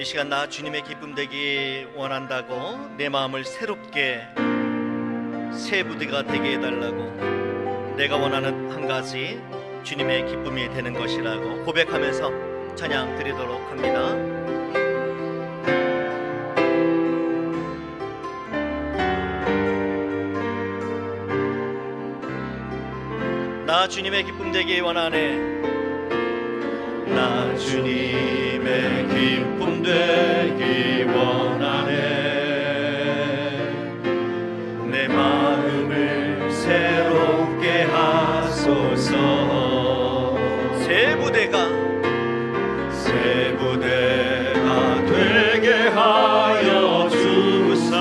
시간 나 주님의 기쁨 되기 원한다고 내 마음을 새롭게 새 부대가 되게 해달라고, 내가 원하는 한 가지 주님의 기쁨이 되는 것이라고 고백하면서 찬양 드리도록 합니다. 나 주님의 기쁨 되기 원하네. 나 주님의 기쁨 되기 원하네. 내 마음을 새롭게 하소서. 새 부대가 되게 하여 주사.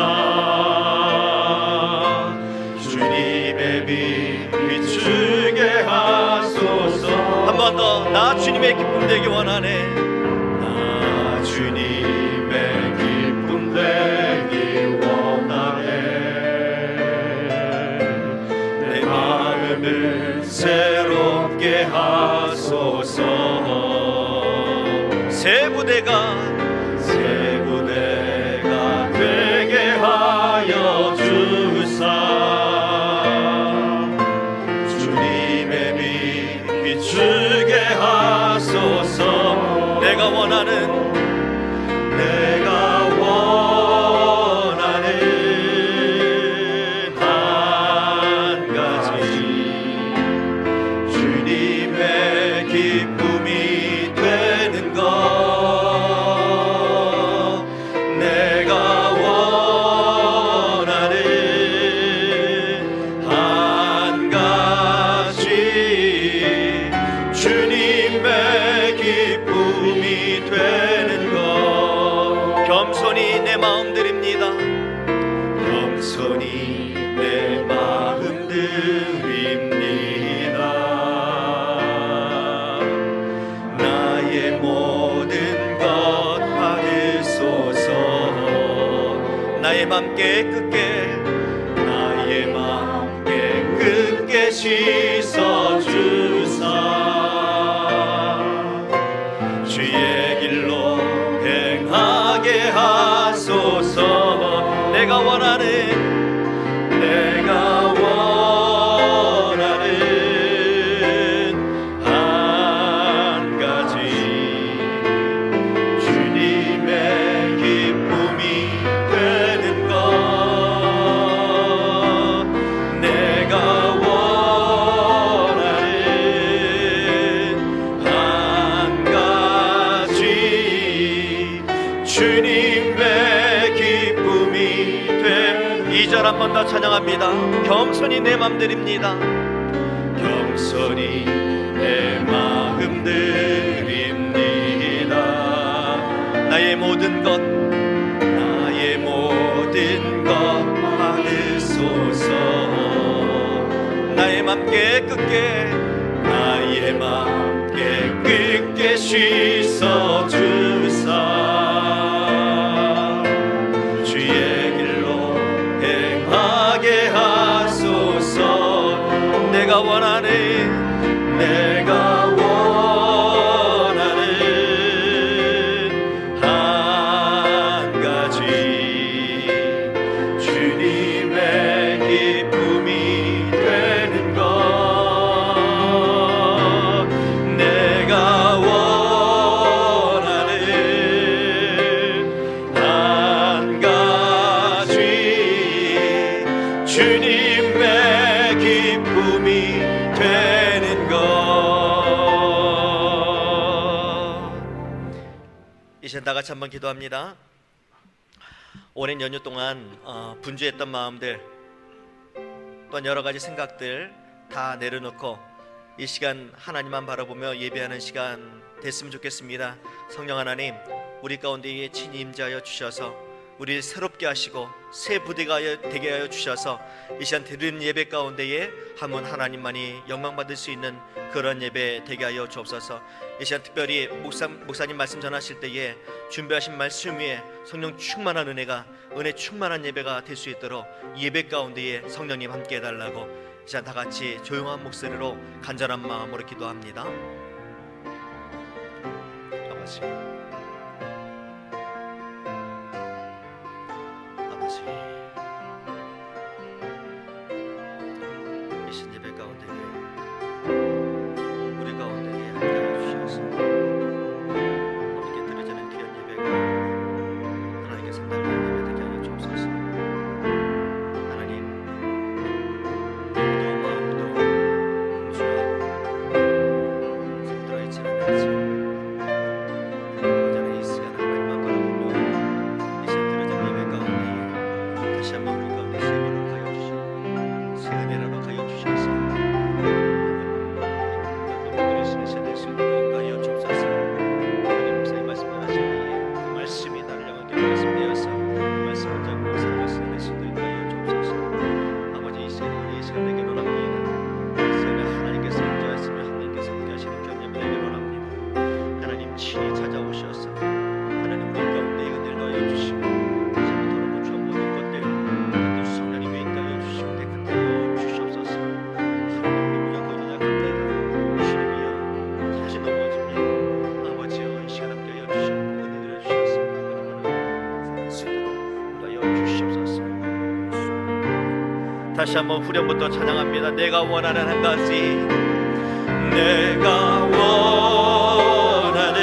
주님의 빛 비추게 하소서. 한 번 더. 나 주님의 기쁨 되기 원하네. 나 주님의 기쁨 되기 원하네. 내 마음을 새롭게 하소서. 새 부대가 되게 하여 주사. 주님의 빛 비추게 하소서. 내가 원하는 한 가지 주님의 기쁨이 되는 것. 내가 원하는 한 가지 주님의 기쁨이 되는 것. 겸손히 내 마음 드립니다. 겸손히 내 마음 드립니다. 나의 모든 것 받으소서. 나의 맘 깨끗게 씻어 주사. 주의 길로 행하게 하소서. 내가 원하는 한 가지 주님의 기쁨이 되는 것. 내가 원하는 한 가지 주님의 기쁨이 되는. 2절 한 번 더 찬양합니다. 겸손히 내 맘 드립니다. 겸손히 내 마음 드립니다. 나의 모든 것 받으소서. 나의 맘 깨끗게 씻어 주사. 주의 길로 행하게 하소서. 내가 원하는 한 가지 주님의 기쁨이 되는 것. 내가 원하는 한 가지 주님의 기쁨이 되는 것. 이제 다 같이 한번 기도합니다. 오랜 연휴 동안 분주했던 마음들, 또한 여러 가지 생각들 다 내려놓고 이 시간 하나님만 바라보며 예배하는 시간 됐으면 좋겠습니다. 성령 하나님, 우리 가운데에 친히 임재하여 주셔서 우리를 새롭게 하시고 새 부대가 되게 하여 주셔서 이 시간 드리는 예배 가운데에 한 분 하나님만이 영광 받을 수 있는 그런 예배 되게 하여 주옵소서. 이 시간 특별히 목사님 말씀 전하실 때에 준비하신 말씀 위에 성령 충만한 은혜 충만한 예배가 될 수 있도록 예배 가운데에 성령님 함께 해달라고 이 시간 다 같이 조용한 목소리로 간절한 마음으로 기도합니다. 다 같이. 계신 예배 가운데 우리 가운데 함께하여 주셔서 함께 드려지는 귀한 예배가 하나님께 상달되는 예배 되게 하여 주옵소서. 하나님 또 마음도 공수하고 힘들어 있지는 않지. 오전에 이 시간 하나님만 바라보며 이 시간 드려지는 예배 가운데 다시 한번 우리 가운데 새 문을 가여 주시고 새 은혜를 가여 주셔서 여러분들이 세대 속에 가여 주옵소서. 하나님 목사님 말씀 전하실 때에 그 말씀이 나를 향하게 말씀되어서 그 말씀을 잡고 살아갈 수 있는 세대들이 가여 주옵소서. 아버지 이 시간 내게 원합니다. 이 시간에 하나님께서 인도하시며 하나님께서 함께 하시는 경험을 내게 원합니다. 하나님 친히 찾아오셔서 하나님 우리 가운데 은혜를 넣어 주시고 다시 한번 더러운 죄 모든 것들 같은 성령님의 인도하여 주시고 깨끗하여 주시옵소서. 하나님 우리 무조건 연약합니다. 주님이여 다시 넘어집니다. 아버지여 이 시간 함께하여 주시고 은혜를 주셔서 인도하여 주시옵소서. 다시 한번 후렴부터 찬양합니다. 내가 원하는 한 가지 내가 원하는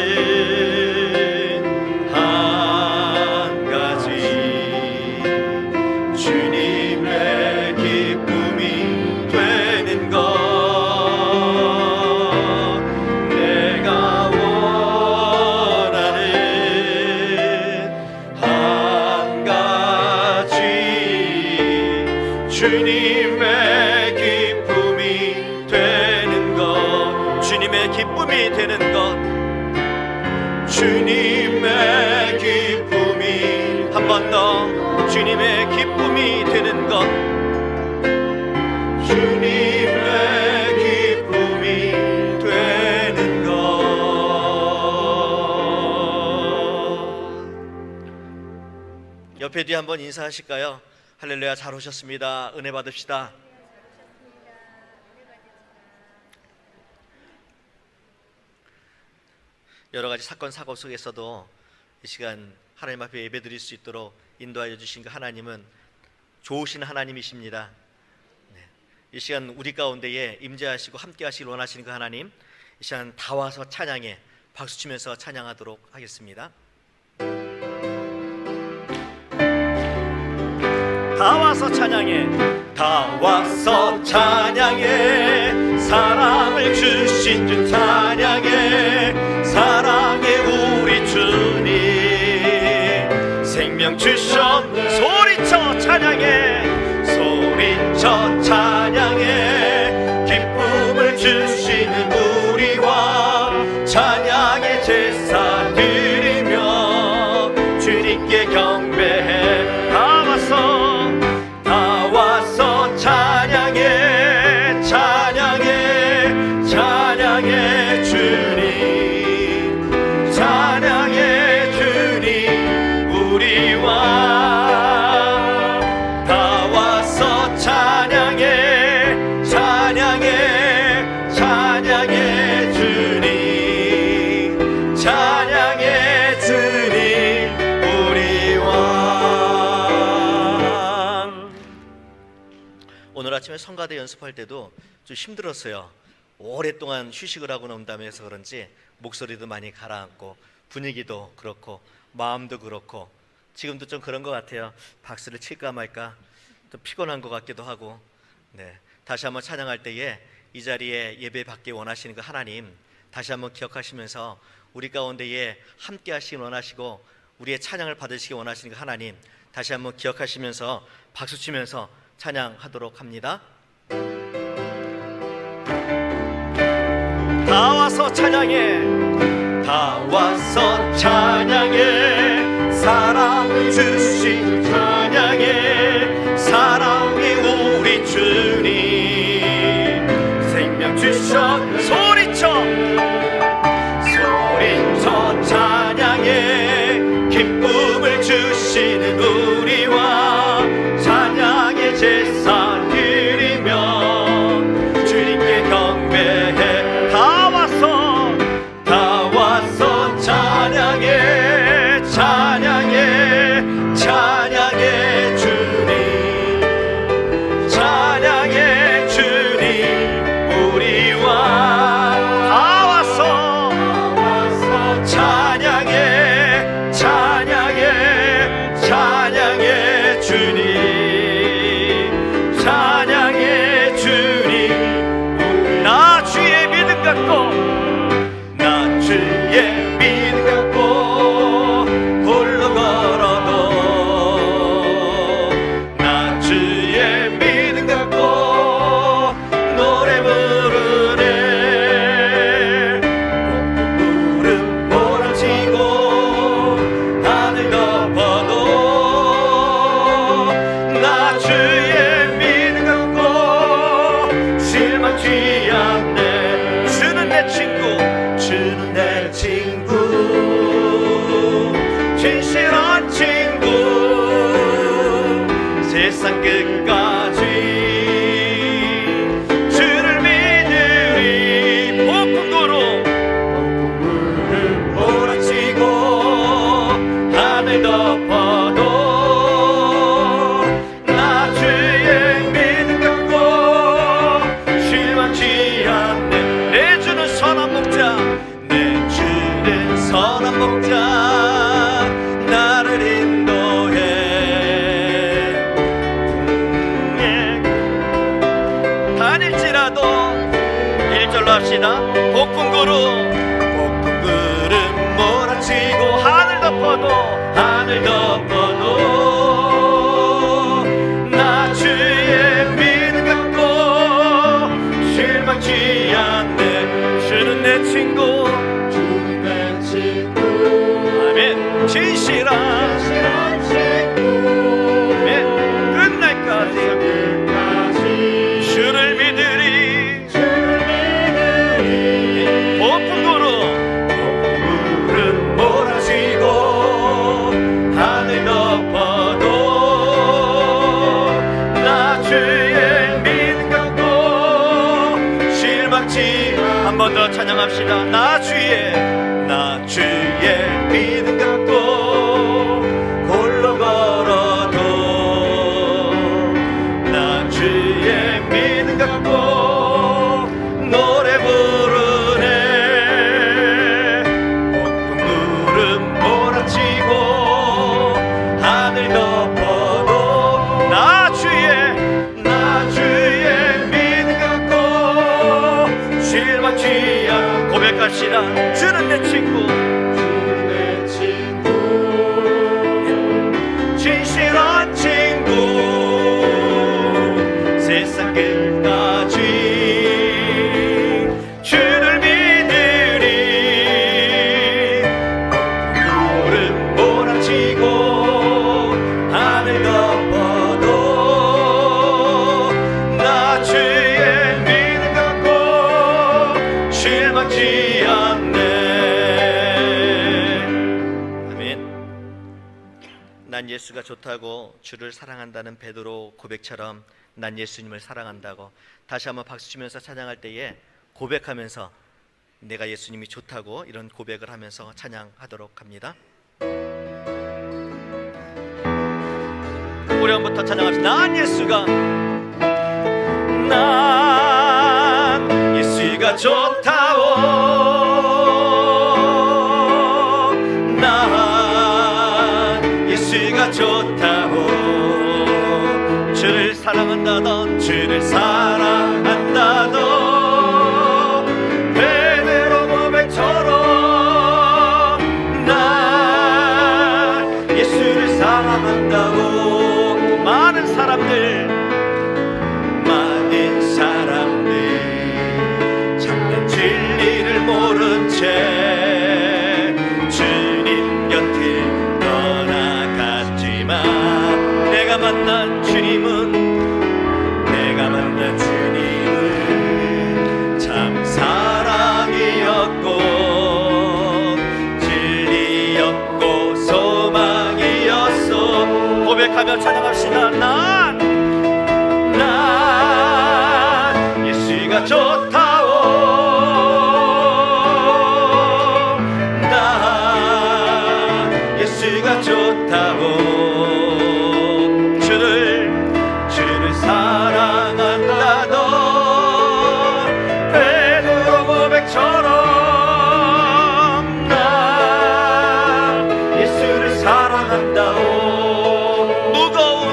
한 가지 주님의 기쁨이 되는 것 내가 원하는 한 가지 주님의 기쁨이 되는 것 주님의 기쁨이 되는 것 주님의 기쁨이 한 번 더 주님의 기쁨이 되는 것 주님의 기쁨이 되는 것 옆에 뒤에 한번 인사하실까요? 할렐루야 잘 오셨습니다. 은혜 받읍시다. 여러 가지 사건 사고 속에서도 이 시간 하나님 앞에 예배드릴 수 있도록 인도하여 주신 그 하나님은 좋으신 하나님이십니다. 이 시간 우리 가운데에 임재하시고 함께 하시길 원하시는 그 하나님 이 시간 다 와서 찬양해 박수치면서 찬양하도록 하겠습니다. 다 와서 찬양해 다 와서 찬양해 사랑을 주신 주 찬양해 사랑해 우리 주님 생명 주셨 소리쳐 찬양해 소리쳐 찬양해 기쁨을 주시는 우리와 찬양의 제사 드리며 주님께 경배해 다 와서 찬양해 찬양해 찬양해 주님 찬양해 주님 우리와 다 와서 찬양해 찬양해 찬양해 주님 찬양해 주님 우리와 오늘 아침에 성가대 연습할 때도 좀 힘들었어요. 오랫동안 휴식을 하고 난 다음에 해서 그런지 목소리도 많이 가라앉고 분위기도 그렇고 마음도 그렇고 지금도 좀 그런 것 같아요. 박수를 칠까 말까 좀 피곤한 것 같기도 하고 다시 한번 찬양할 때에 이 자리에 예배 받기 원하시는 그 하나님 다시 한번 기억하시면서 우리 가운데에 함께 하시기 원하시고 우리의 찬양을 받으시기 원하시는 그 하나님 다시 한번 기억하시면서 박수 치면서 찬양하도록 합니다. 다 와서 찬양해 다 와서 찬양해 사랑을 주신 찬양해 사랑해 우리 주님 생명 주셔 소리쳐 찬양해 기쁨을 주시는 우리와 찬양의 제사 드리며 주님께 경배해 다 와서 찬양해 찬양해 찬양해 주님 찬양해 기도합시다. 폭풍 구름 몰아치고 하늘 덮어도 나 주의 믿음 갖고 실망치 않네. 주는 내 친구 아멘. 진실한 아멘. 끝날까지 주를 믿으리. 폭풍 구름 몰아치고 하늘 덮어도 나 주의 믿음 갖고 실망치. 한 번 더 찬양합시다. 나 주의 믿음 갖고 홀로 걸어도 나 주의 믿음 갖고 노래 부르네. 폭풍 구름 몰아치고 하늘 덮어도 나 주의 믿음 갖고 실망치 않. 고백합시다. 주는 내 친구 진실한 친구 세상 끝까지 주를 믿으리. 구름 몰아치고 하늘 덮어도 나 주의 믿음 갖고 실망치 않네. 난 예수가 좋다고 주를 사랑한다는 베드로 고백처럼 난 예수님을 사랑한다고 다시 한번 박수 치면서 찬양할 때에 고백하면서 내가 예수님이 좋다고 이런 고백을 하면서 찬양하도록 합니다. 우리 한번부터 찬양합시다. 난 예수가 좋다고 난 예수가 좋다고 주를 사랑한다던 베드로 고백처럼 난 예수를 사랑한다고 많은 사람들 참된 진리를 모른 채 주님 곁을 떠나갔지만 내가 만난 주님은 참 사랑이었고 진리였고 소망이었어. 고백하며 찬양합시다. 난 예수가 좋다고 난 예수가 좋다고 주를 사랑한다던 베드로 고백처럼 난 예수를 사랑한다고 무거운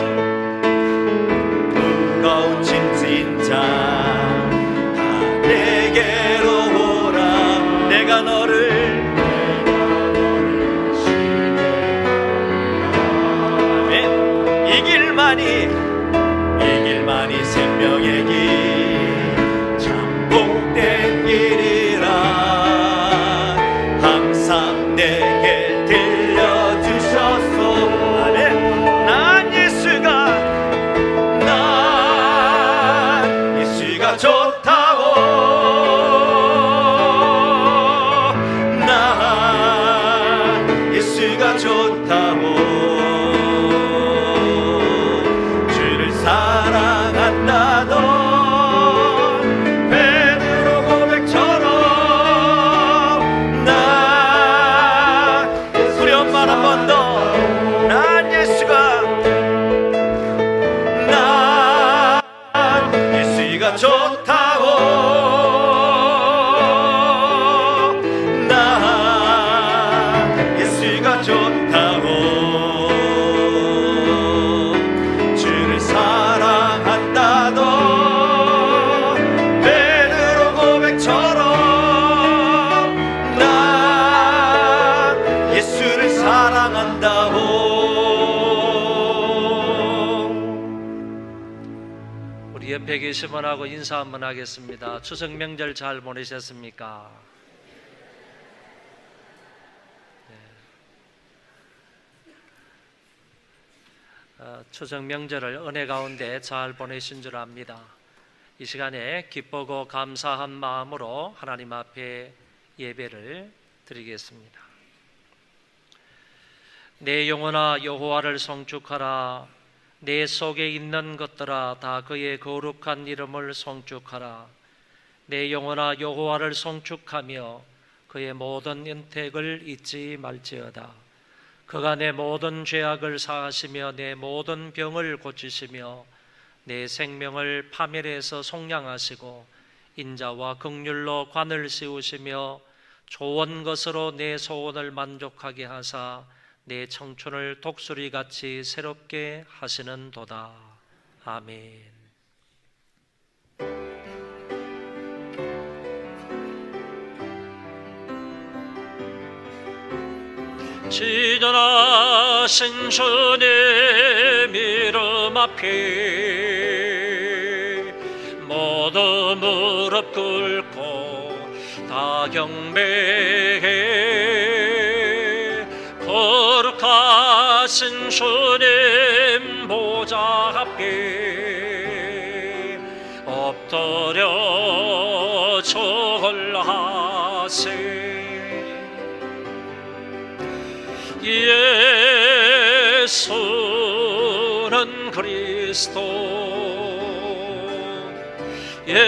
짐진 자 다 내게로 오라. 내가 너를 이 길만이 생명의 길 참 복된 길이라 항상 내게 들려주셨소. 난 예수가 좋다고 난 예수가 좋다고 사랑한다던 베드로 고백처럼 난 우리 엄마 한 번 더 난 예수가 좋다고 난 예수가 좋다고 주를 사랑한다던 베드로 고백처럼 우리 옆에 계신 분하고 인사 한번 하겠습니다. 추석 명절 잘 보내셨습니까? 추석 명절을 은혜 가운데 잘 보내신 줄 압니다. 이 시간에 기쁘고 감사한 마음으로 하나님 앞에 예배를 드리겠습니다. 내 영혼아 여호와를 송축하라. 내 속에 있는 것들아 다 그의 거룩한 이름을 송축하라. 내 영혼아 여호와를 송축하며 그의 모든 은택을 잊지 말지어다. 그가 내 모든 죄악을 사하시며 내 모든 병을 고치시며 내 생명을 파멸해서 속량하시고 인자와 긍휼로 관을 씌우시며 좋은 것으로 내 소원을 만족하게 하사 내 청춘을 독수리같이 새롭게 하시는도다. 아멘. 지존하신 주님 이름 앞에 모두 무릎 꿇고 다 경배해. 거룩하신 주님 보좌 앞에 엎드려 절하세. 예수는 그리스도, 예수는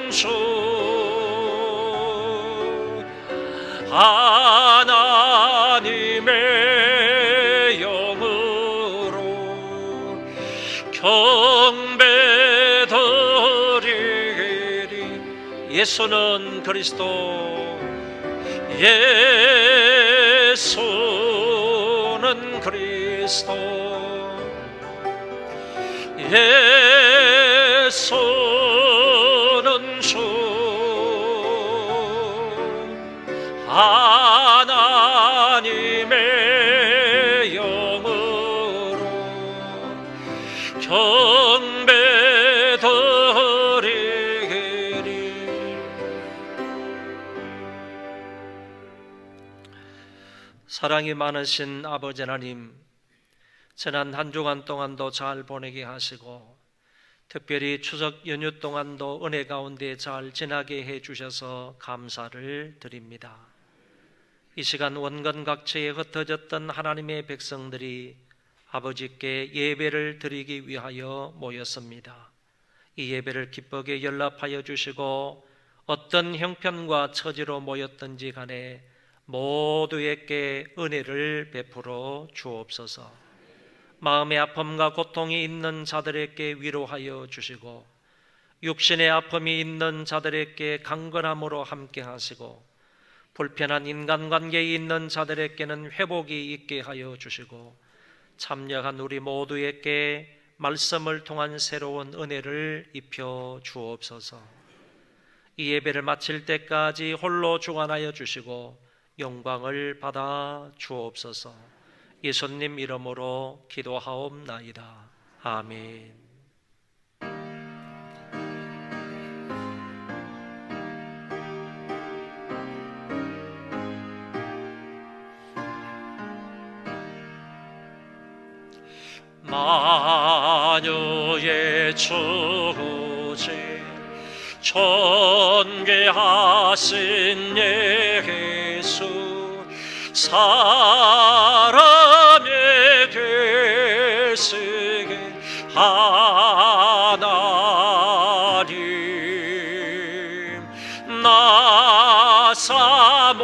주, 하나님의 영으로 경배드리리. 예수는 그리스도, 예수는 그리스도, 예수는 주, 하나님의 영으로 경배드리리. 사랑이 많으신 아버지 하나님, 지난 한 주간 동안도 잘 보내게 하시고 특별히 추석 연휴 동안도 은혜 가운데 잘 지나게 해주셔서 감사를 드립니다. 이 시간 원건 각처에 흩어졌던 하나님의 백성들이 아버지께 예배를 드리기 위하여 모였습니다. 이 예배를 기쁘게 연락하여 주시고 어떤 형편과 처지로 모였든지 간에 모두에게 은혜를 베풀어 주옵소서. 마음의 아픔과 고통이 있는 자들에게 위로하여 주시고 육신의 아픔이 있는 자들에게 강건함으로 함께 하시고 불편한 인간관계에 있는 자들에게는 회복이 있게 하여 주시고 참여한 우리 모두에게 말씀을 통한 새로운 은혜를 입혀 주옵소서. 이 예배를 마칠 때까지 홀로 주관하여 주시고 영광을 받아 주옵소서. 예수님 이름으로 기도하옵나이다. 아멘. 만유의 주제 존귀하신 예수 사람이 되시게 하나님 나 사모하여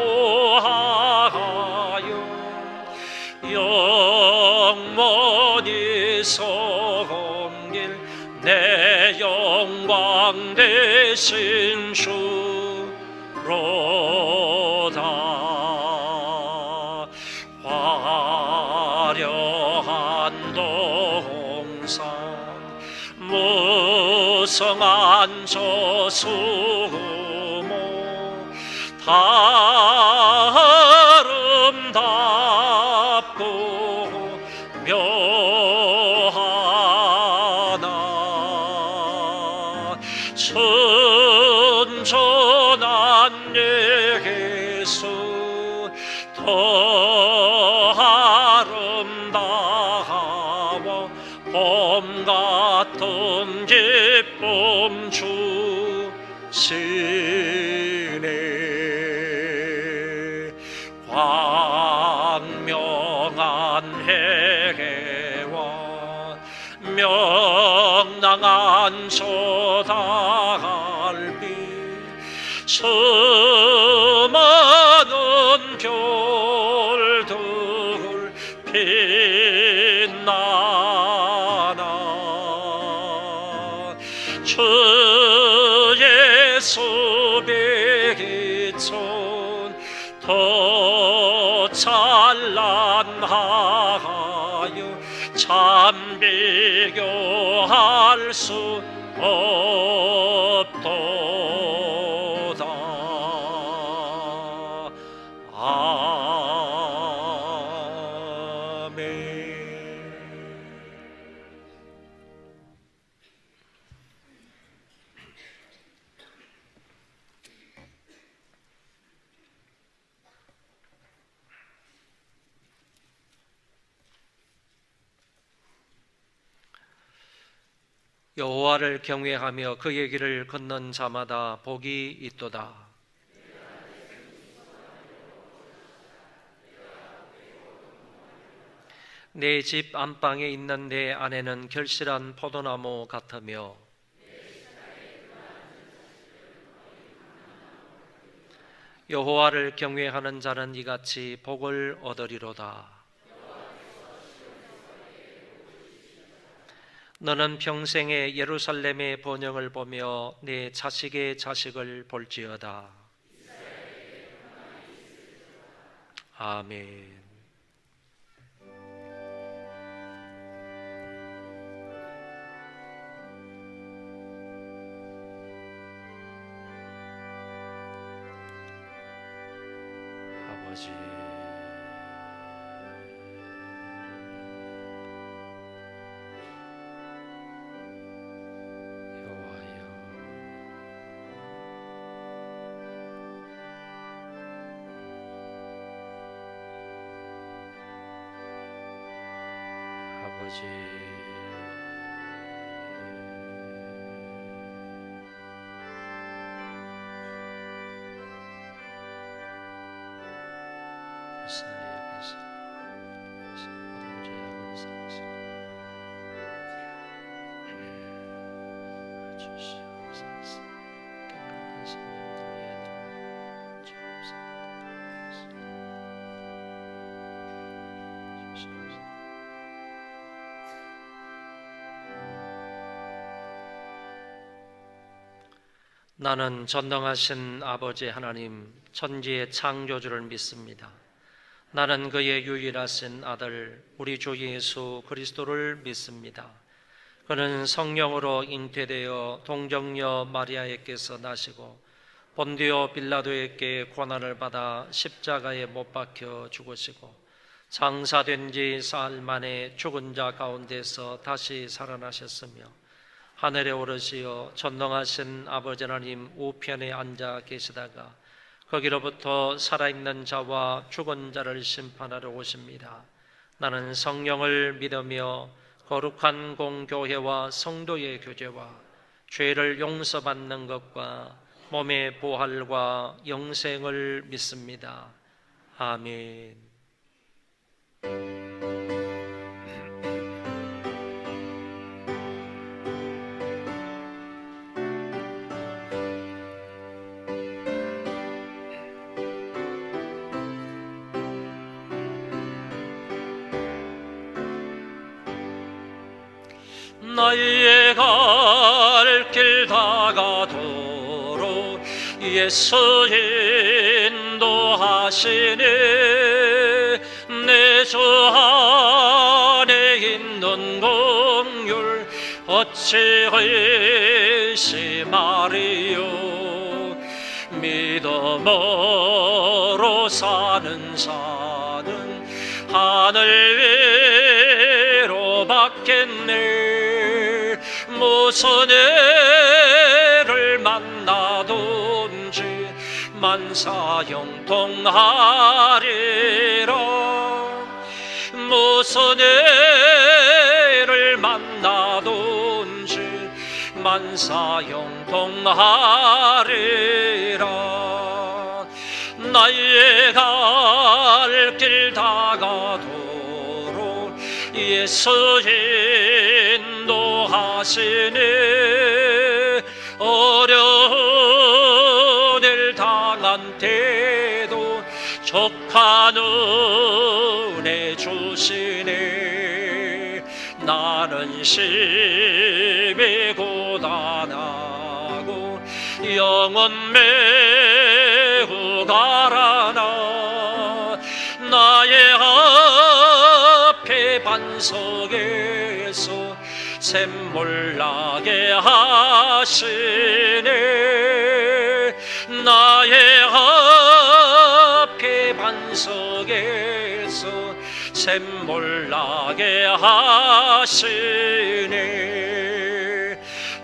영원히 섬길 내 영광 되신 주로다. 화려한 동산 무성한 저수모 다 아름답고 묘한 더 아름다워 봄 같은 기쁨 주시네. 광명한 해와 명랑한 소달빛 수많은 별들 빛나나 주의 수백이천 더 찬란하여 참 비교할 수 없도다. 아멘. 여호와를 경외하며 그의 길을 걷는 자마다 복이 있도다. 내 집 안방에 있는 내 아내는 결실한 포도나무 같으며 여호와를 경외하는 자는 이같이 복을 얻으리로다. 너는 평생에 예루살렘의 번영을 보며 내 자식의 자식을 볼지어다. 아멘. 아버지, 아버지, 나는 전능하신 아버지 하나님, 천지의 창조주를 믿습니다. 나는 그의 유일하신 아들 우리 주 예수 그리스도를 믿습니다. 그는 성령으로 잉태되어 동정녀 마리아에게서 나시고 본디오 빌라도에게 고난을 받아 십자가에 못 박혀 죽으시고 장사된 지 사흘 만에 죽은 자 가운데서 다시 살아나셨으며 하늘에 오르시어 전능하신 아버지 하나님 우편에 앉아 계시다가 거기로부터 살아있는 자와 죽은 자를 심판하러 오십니다. 나는 성령을 믿으며 거룩한 공교회와 성도의 교제와 죄를 용서받는 것과 몸의 부활과 영생을 믿습니다. 아멘. 나의 갈 길 다가도록 예수 인도하시네. 내 주 안에 있는 긍휼 어찌 의심하리요. 믿음으로 사는 자는 하늘 위로 받겠네. 무슨 애를 만나든지 만사 형통하리라. 무슨 애를 만나든지 만사 형통하리라. 나의 갈 길 다가도록 예수 인도하시니 어려운 일 당한 때도 족한 은혜 주시네. 나는 심히 고단하고 영혼 매우 가라나. 나의 앞에 반석에서 샘물 나게 하시네. 나의 앞에 반석에서 샘물 나게 하시네.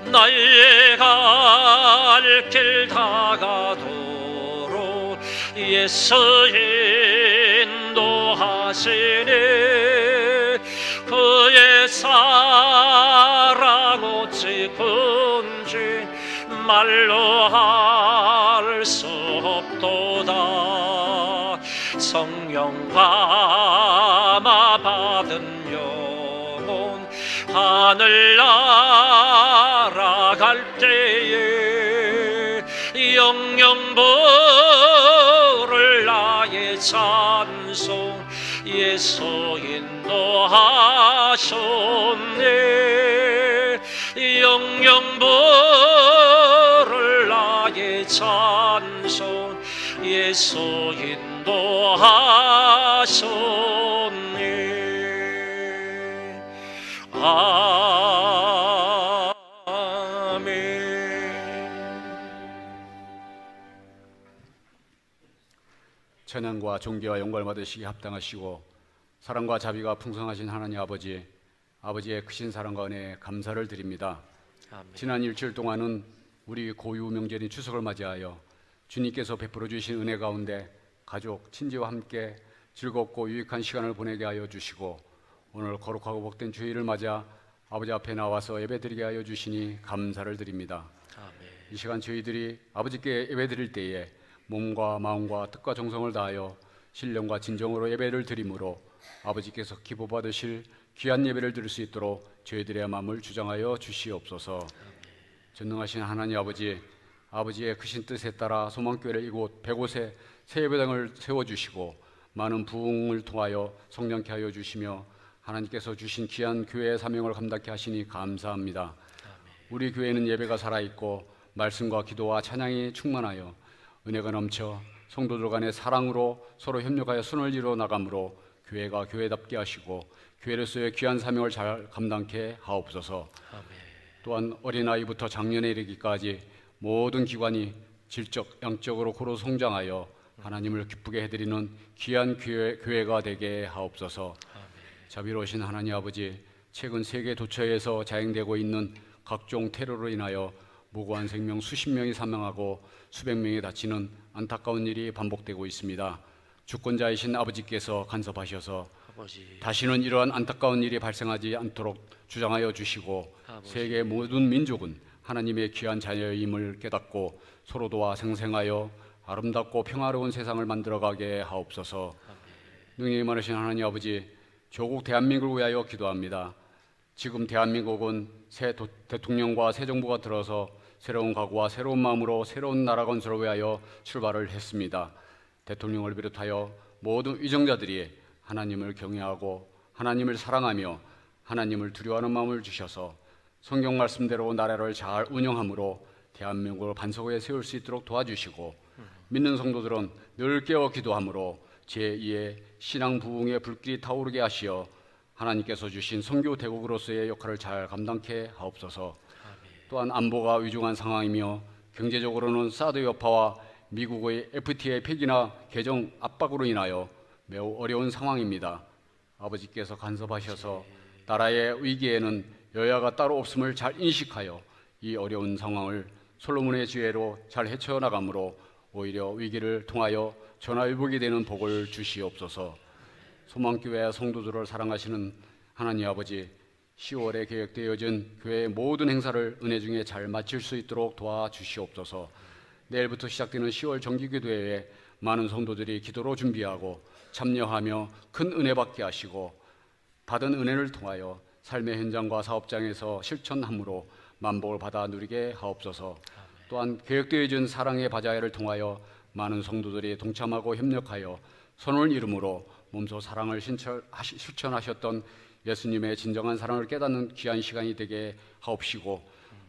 나의 갈 길 다가도록 예수 인도하시네. 그의 사랑 어찌 큰지 말로 할 수 없도다. 성령 감화 받은 영혼 하늘 날아갈 때에 영영 부를 나의 찬송 예수 인도하셨네. 영영 부를 나의 찬송 예수 인도하셨네. 아멘. 찬양과 존귀와 영광을 받으시기 합당하시고 사랑과 자비가 풍성하신 하나님 아버지, 아버지의 크신 사랑과 은혜에 감사를 드립니다. 아멘. 지난 일주일 동안은 우리 고유 명절인 추석을 맞이하여 주님께서 베풀어 주신 은혜 가운데 가족, 친지와 함께 즐겁고 유익한 시간을 보내게 하여 주시고 오늘 거룩하고 복된 주일을 맞아 아버지 앞에 나와서 예배드리게 하여 주시니 감사를 드립니다. 아멘. 이 시간 저희들이 아버지께 예배드릴 때에 몸과 마음과 뜻과 정성을 다하여 신령과 진정으로 예배를 드림으로 아버지께서 기뻐 받으실 귀한 예배를 드릴 수 있도록 저희들의 마음을 주장하여 주시옵소서. 전능하신 하나님 아버지, 아버지의 크신 뜻에 따라 소망교회를 이곳 100곳에 새 예배당을 세워주시고 많은 부흥을 통하여 성령케 하여 주시며 하나님께서 주신 귀한 교회의 사명을 감당케 하시니 감사합니다. 우리 교회는 예배가 살아있고 말씀과 기도와 찬양이 충만하여 은혜가 넘쳐 성도들 간의 사랑으로 서로 협력하여 선을 이루어 나감으로 교회가 교회답게 하시고 교회로서의 귀한 사명을 잘 감당케 하옵소서. 아멘. 또한 어린아이부터 장년에 이르기까지 모든 기관이 질적, 양적으로 고루 성장하여 하나님을 기쁘게 해드리는 귀한 교회가 되게 하옵소서. 아멘. 자비로우신 하나님 아버지, 최근 세계 도처에서 자행되고 있는 각종 테러로 인하여 무고한 생명 수십 명이 사망하고 수백 명이 다치는 안타까운 일이 반복되고 있습니다. 주권자이신 아버지께서 간섭하셔서 아버지, 다시는 이러한 안타까운 일이 발생하지 않도록 주장하여 주시고 아버지. 세계 모든 민족은 하나님의 귀한 자녀임을 깨닫고 서로 도와 생생하여 아름답고 평화로운 세상을 만들어가게 하옵소서. 능력이 많으신 하나님 아버지, 조국 대한민국을 위하여 기도합니다. 지금 대한민국은 새 대통령과 새 정부가 들어서 새로운 각오와 새로운 마음으로 새로운 나라 건설을 위하여 출발을 했습니다. 대통령을 비롯하여 모든 위정자들이 하나님을 경외하고 하나님을 사랑하며 하나님을 두려워하는 마음을 주셔서 성경 말씀대로 나라를 잘 운영함으로 대한민국을 반석에 세울 수 있도록 도와주시고 믿는 성도들은 늘 깨어 기도함으로 제2의 신앙 부흥의 불길이 타오르게 하시어 하나님께서 주신 선교 대국으로서의 역할을 잘 감당케 하옵소서. 또한 안보가 위중한 상황이며 경제적으로는 사드 여파와 미국의 FTA 폐기나 개정 압박으로 인하여 매우 어려운 상황입니다. 아버지께서 간섭하셔서 나라의 위기에는 여야가 따로 없음을 잘 인식하여 이 어려운 상황을 솔로몬의 지혜로 잘 헤쳐나가므로 오히려 위기를 통하여 전화위복이 되는 복을 주시옵소서. 소망교회 성도들을 사랑하시는 하나님 아버지, 10월에 계획되어진 교회의 모든 행사를 은혜 중에 잘 마칠 수 있도록 도와주시옵소서. 내일부터 시작되는 10월 정기기도회에 많은 성도들이 기도로 준비하고 참여하며 큰 은혜 받게 하시고, 받은 은혜를 통하여 삶의 현장과 사업장에서 실천함으로 만복을 받아 누리게 하옵소서. 또한 계획되어진 사랑의 바자회를 통하여 많은 성도들이 동참하고 협력하여 선을 이름으로 몸소 사랑을 실천하셨던 예수님의 진정한 사랑을 깨닫는 귀한 시간이 되게 하옵시고,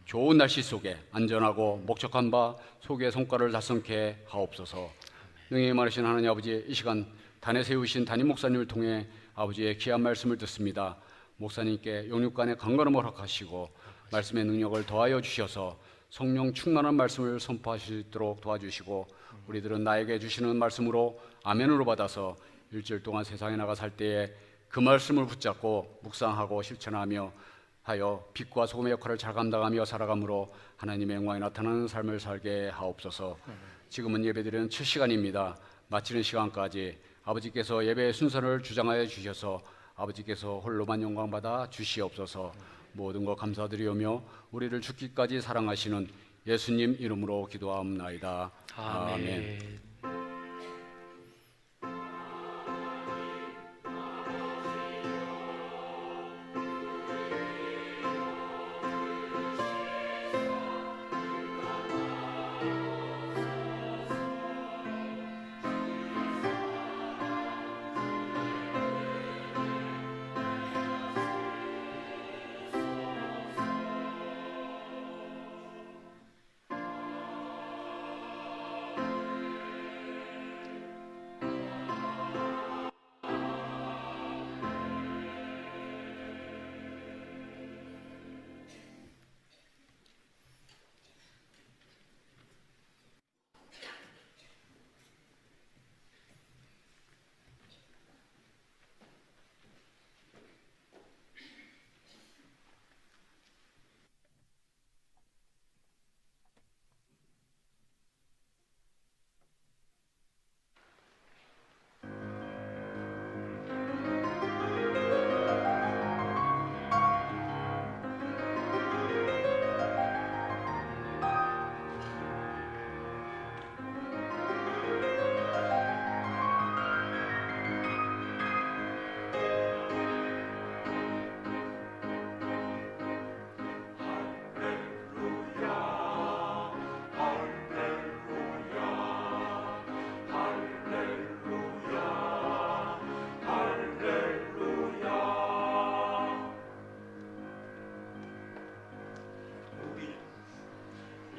좋은 날씨 속에 안전하고 목적한 바 속에 성과를 달성케 하옵소서. 능히 많으신 하나님 아버지, 이 시간 단에 세우신 담임 목사님을 통해 아버지의 귀한 말씀을 듣습니다. 목사님께 영육간의 강건함을 허락하시고 말씀의 능력을 더하여 주셔서 성령 충만한 말씀을 선포하실 수 있도록 도와주시고, 우리들은 나에게 주시는 말씀으로 아멘으로 받아서 일주일 동안 세상에 나가 살 때에 그 말씀을 붙잡고 묵상하고 실천하며 하여 빛과 소금의 역할을 잘 감당하며 살아감으로 하나님의 영광이 나타나는 삶을 살게 하옵소서. 지금은 예배드리는 7시간입니다. 마치는 시간까지 아버지께서 예배의 순서를 주장하여 주셔서 아버지께서 홀로만 영광받아 주시옵소서. 모든 것 감사드리오며 우리를 죽기까지 사랑하시는 예수님 이름으로 기도하옵나이다. 아멘.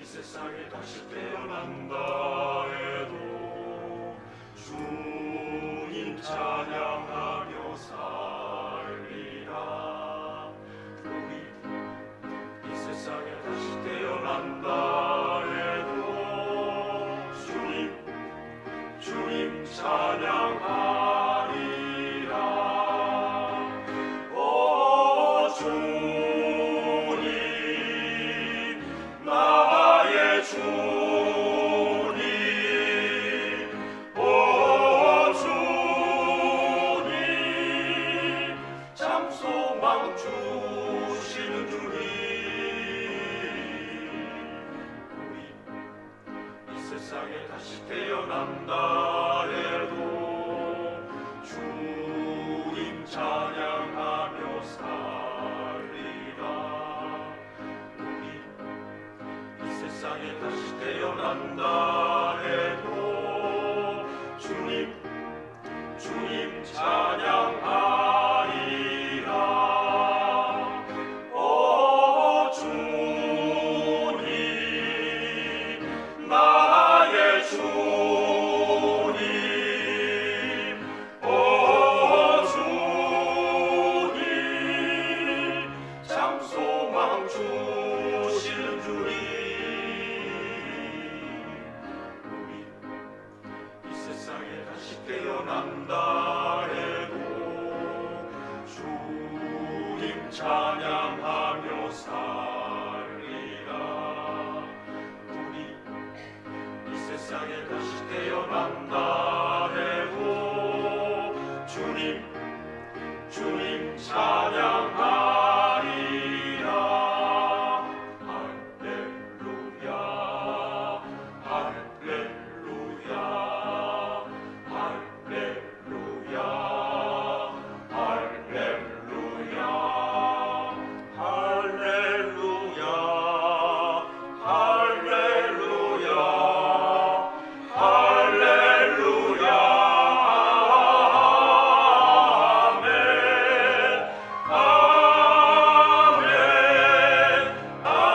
세상에 다시 태어난다 해도 주님 찬양하며 살리라. 우리 이 세상에 다시 태어난다 해도 주님 찬양하리라. 오 주님 나의 주님, 오 주님 참 소망 주시는 주님. 우리 이 세상에 다시 태어난다 해도 주님 찬양하며 살리라. 우리 이 세상에 다시 태어난다 해도 주님 찬양하리라. 오 주님 나의 주님, 오 주님 참 소망 주시는 주님. 우리 이 세상에 다시 태어난다 해도 주님 찬양하며 살리라. 우리 이 세상에 다시 태어난다 해도 주님 찬양하리라. 할렐루야 할렐루야 할렐루야 할렐루야 할렐루야 할렐루야 할렐루야 아멘 아멘 아멘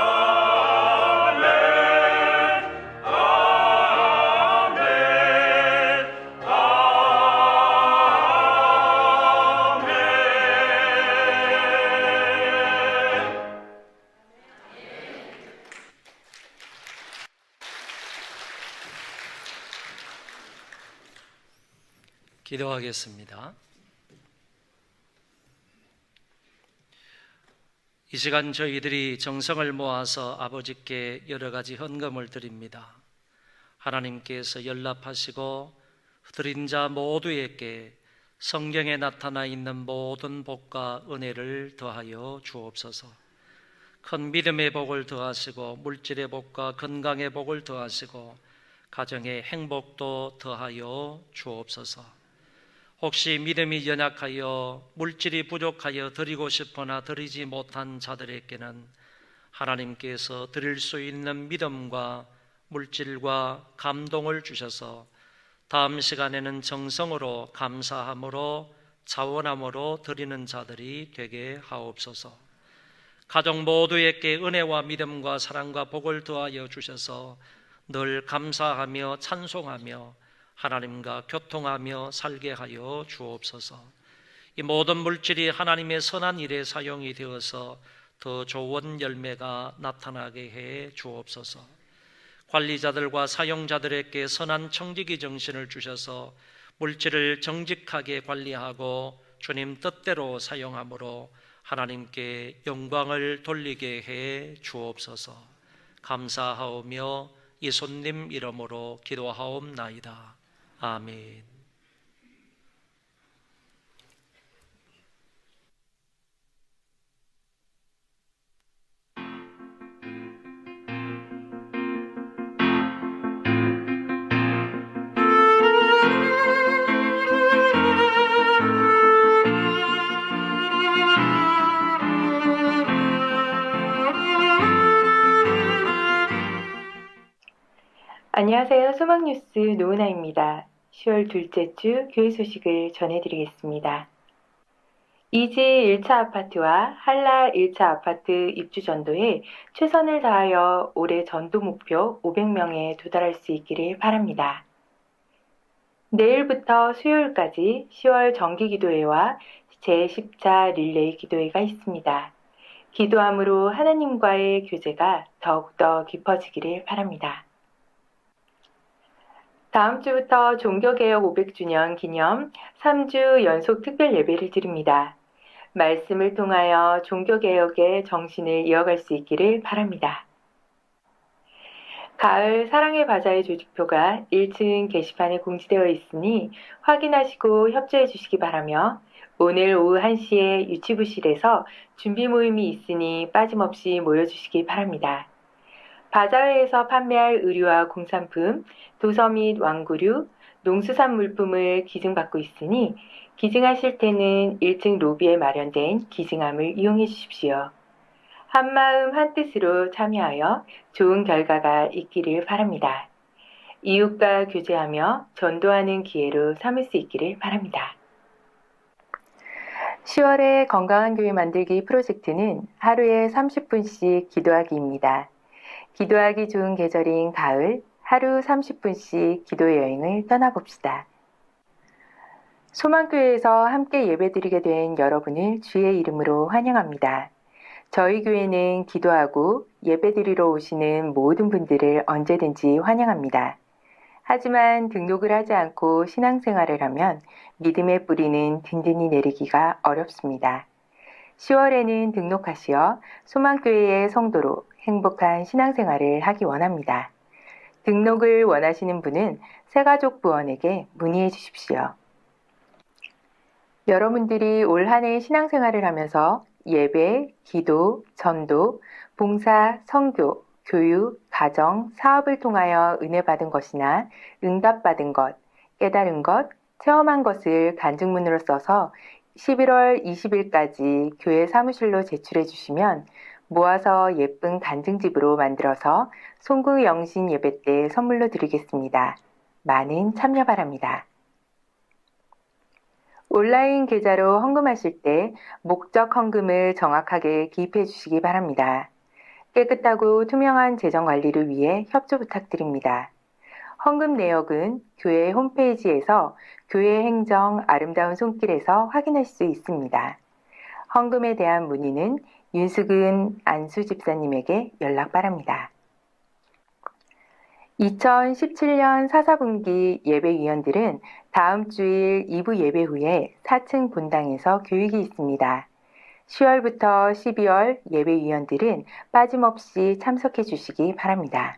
아멘. 기도하겠습니다. 이 시간 저희들이 정성을 모아서 아버지께 여러 가지 헌금을 드립니다. 하나님께서 연락하시고 드린 자 모두에게 성경에 나타나 있는 모든 복과 은혜를 더하여 주옵소서. 큰 믿음의 복을 더하시고 물질의 복과 건강의 복을 더하시고 가정의 행복도 더하여 주옵소서. 혹시 믿음이 연약하여 물질이 부족하여 드리고 싶으나 드리지 못한 자들에게는 하나님께서 드릴 수 있는 믿음과 물질과 감동을 주셔서 다음 시간에는 정성으로 감사함으로 자원함으로 드리는 자들이 되게 하옵소서. 가족 모두에게 은혜와 믿음과 사랑과 복을 더하여 주셔서 늘 감사하며 찬송하며 하나님과 교통하며 살게 하여 주옵소서. 이 모든 물질이 하나님의 선한 일에 사용이 되어서 더 좋은 열매가 나타나게 해 주옵소서. 관리자들과 사용자들에게 선한 청지기 정신을 주셔서 물질을 정직하게 관리하고 주님 뜻대로 사용함으로 하나님께 영광을 돌리게 해 주옵소서. 감사하오며 예수님 이름으로 기도하옵나이다. 아멘. 안녕하세요. 소망뉴스 노은아입니다. 10월 둘째 주 교회 소식을 전해드리겠습니다. 이지 1차 아파트와 한라 1차 아파트 입주 전도에 최선을 다하여 올해 전도 목표 500명에 도달할 수 있기를 바랍니다. 내일부터 수요일까지 10월 정기기도회와 제10차 릴레이 기도회가 있습니다. 기도함으로 하나님과의 교제가 더욱더 깊어지기를 바랍니다. 다음 주부터 종교개혁 500주년 기념 3주 연속 특별 예배를 드립니다. 말씀을 통하여 종교개혁의 정신을 이어갈 수 있기를 바랍니다. 가을 사랑의 바자회 조직표가 1층 게시판에 공지되어 있으니 확인하시고 협조해 주시기 바라며 오늘 오후 1시에 유치부실에서 준비 모임이 있으니 빠짐없이 모여주시기 바랍니다. 바자회에서 판매할 의류와 공산품, 도서 및 완구류, 농수산 물품을 기증받고 있으니 기증하실 때는 1층 로비에 마련된 기증함을 이용해 주십시오. 한마음 한뜻으로 참여하여 좋은 결과가 있기를 바랍니다. 이웃과 교제하며 전도하는 기회로 삼을 수 있기를 바랍니다. 10월의 건강한 교회 만들기 프로젝트는 하루에 30분씩 기도하기입니다. 기도하기 좋은 계절인 가을, 하루 30분씩 기도 여행을 떠나봅시다. 소망교회에서 함께 예배드리게 된 여러분을 주의 이름으로 환영합니다. 저희 교회는 기도하고 예배드리러 오시는 모든 분들을 언제든지 환영합니다. 하지만 등록을 하지 않고 신앙생활을 하면 믿음의 뿌리는 든든히 내리기가 어렵습니다. 10월에는 등록하시어 소망교회의 성도로 행복한 신앙생활을 하기 원합니다. 등록을 원하시는 분은 새가족 부원에게 문의해 주십시오. 여러분들이 올 한 해 신앙생활을 하면서 예배, 기도, 전도, 봉사, 선교, 교육, 가정, 사업을 통하여 은혜 받은 것이나 응답받은 것, 깨달은 것, 체험한 것을 간증문으로 써서 11월 20일까지 교회 사무실로 제출해 주시면 모아서 예쁜 간증집으로 만들어서 송구 영신 예배 때 선물로 드리겠습니다. 많은 참여 바랍니다. 온라인 계좌로 헌금하실 때 목적 헌금을 정확하게 기입해 주시기 바랍니다. 깨끗하고 투명한 재정 관리를 위해 협조 부탁드립니다. 헌금 내역은 교회 홈페이지에서 교회 행정 아름다운 손길에서 확인할 수 있습니다. 헌금에 대한 문의는 윤수근 안수 집사님에게 연락 바랍니다. 2017년 4사분기 예배위원들은 다음 주일 2부 예배 후에 4층 본당에서 교육이 있습니다. 10월부터 12월 예배위원들은 빠짐없이 참석해 주시기 바랍니다.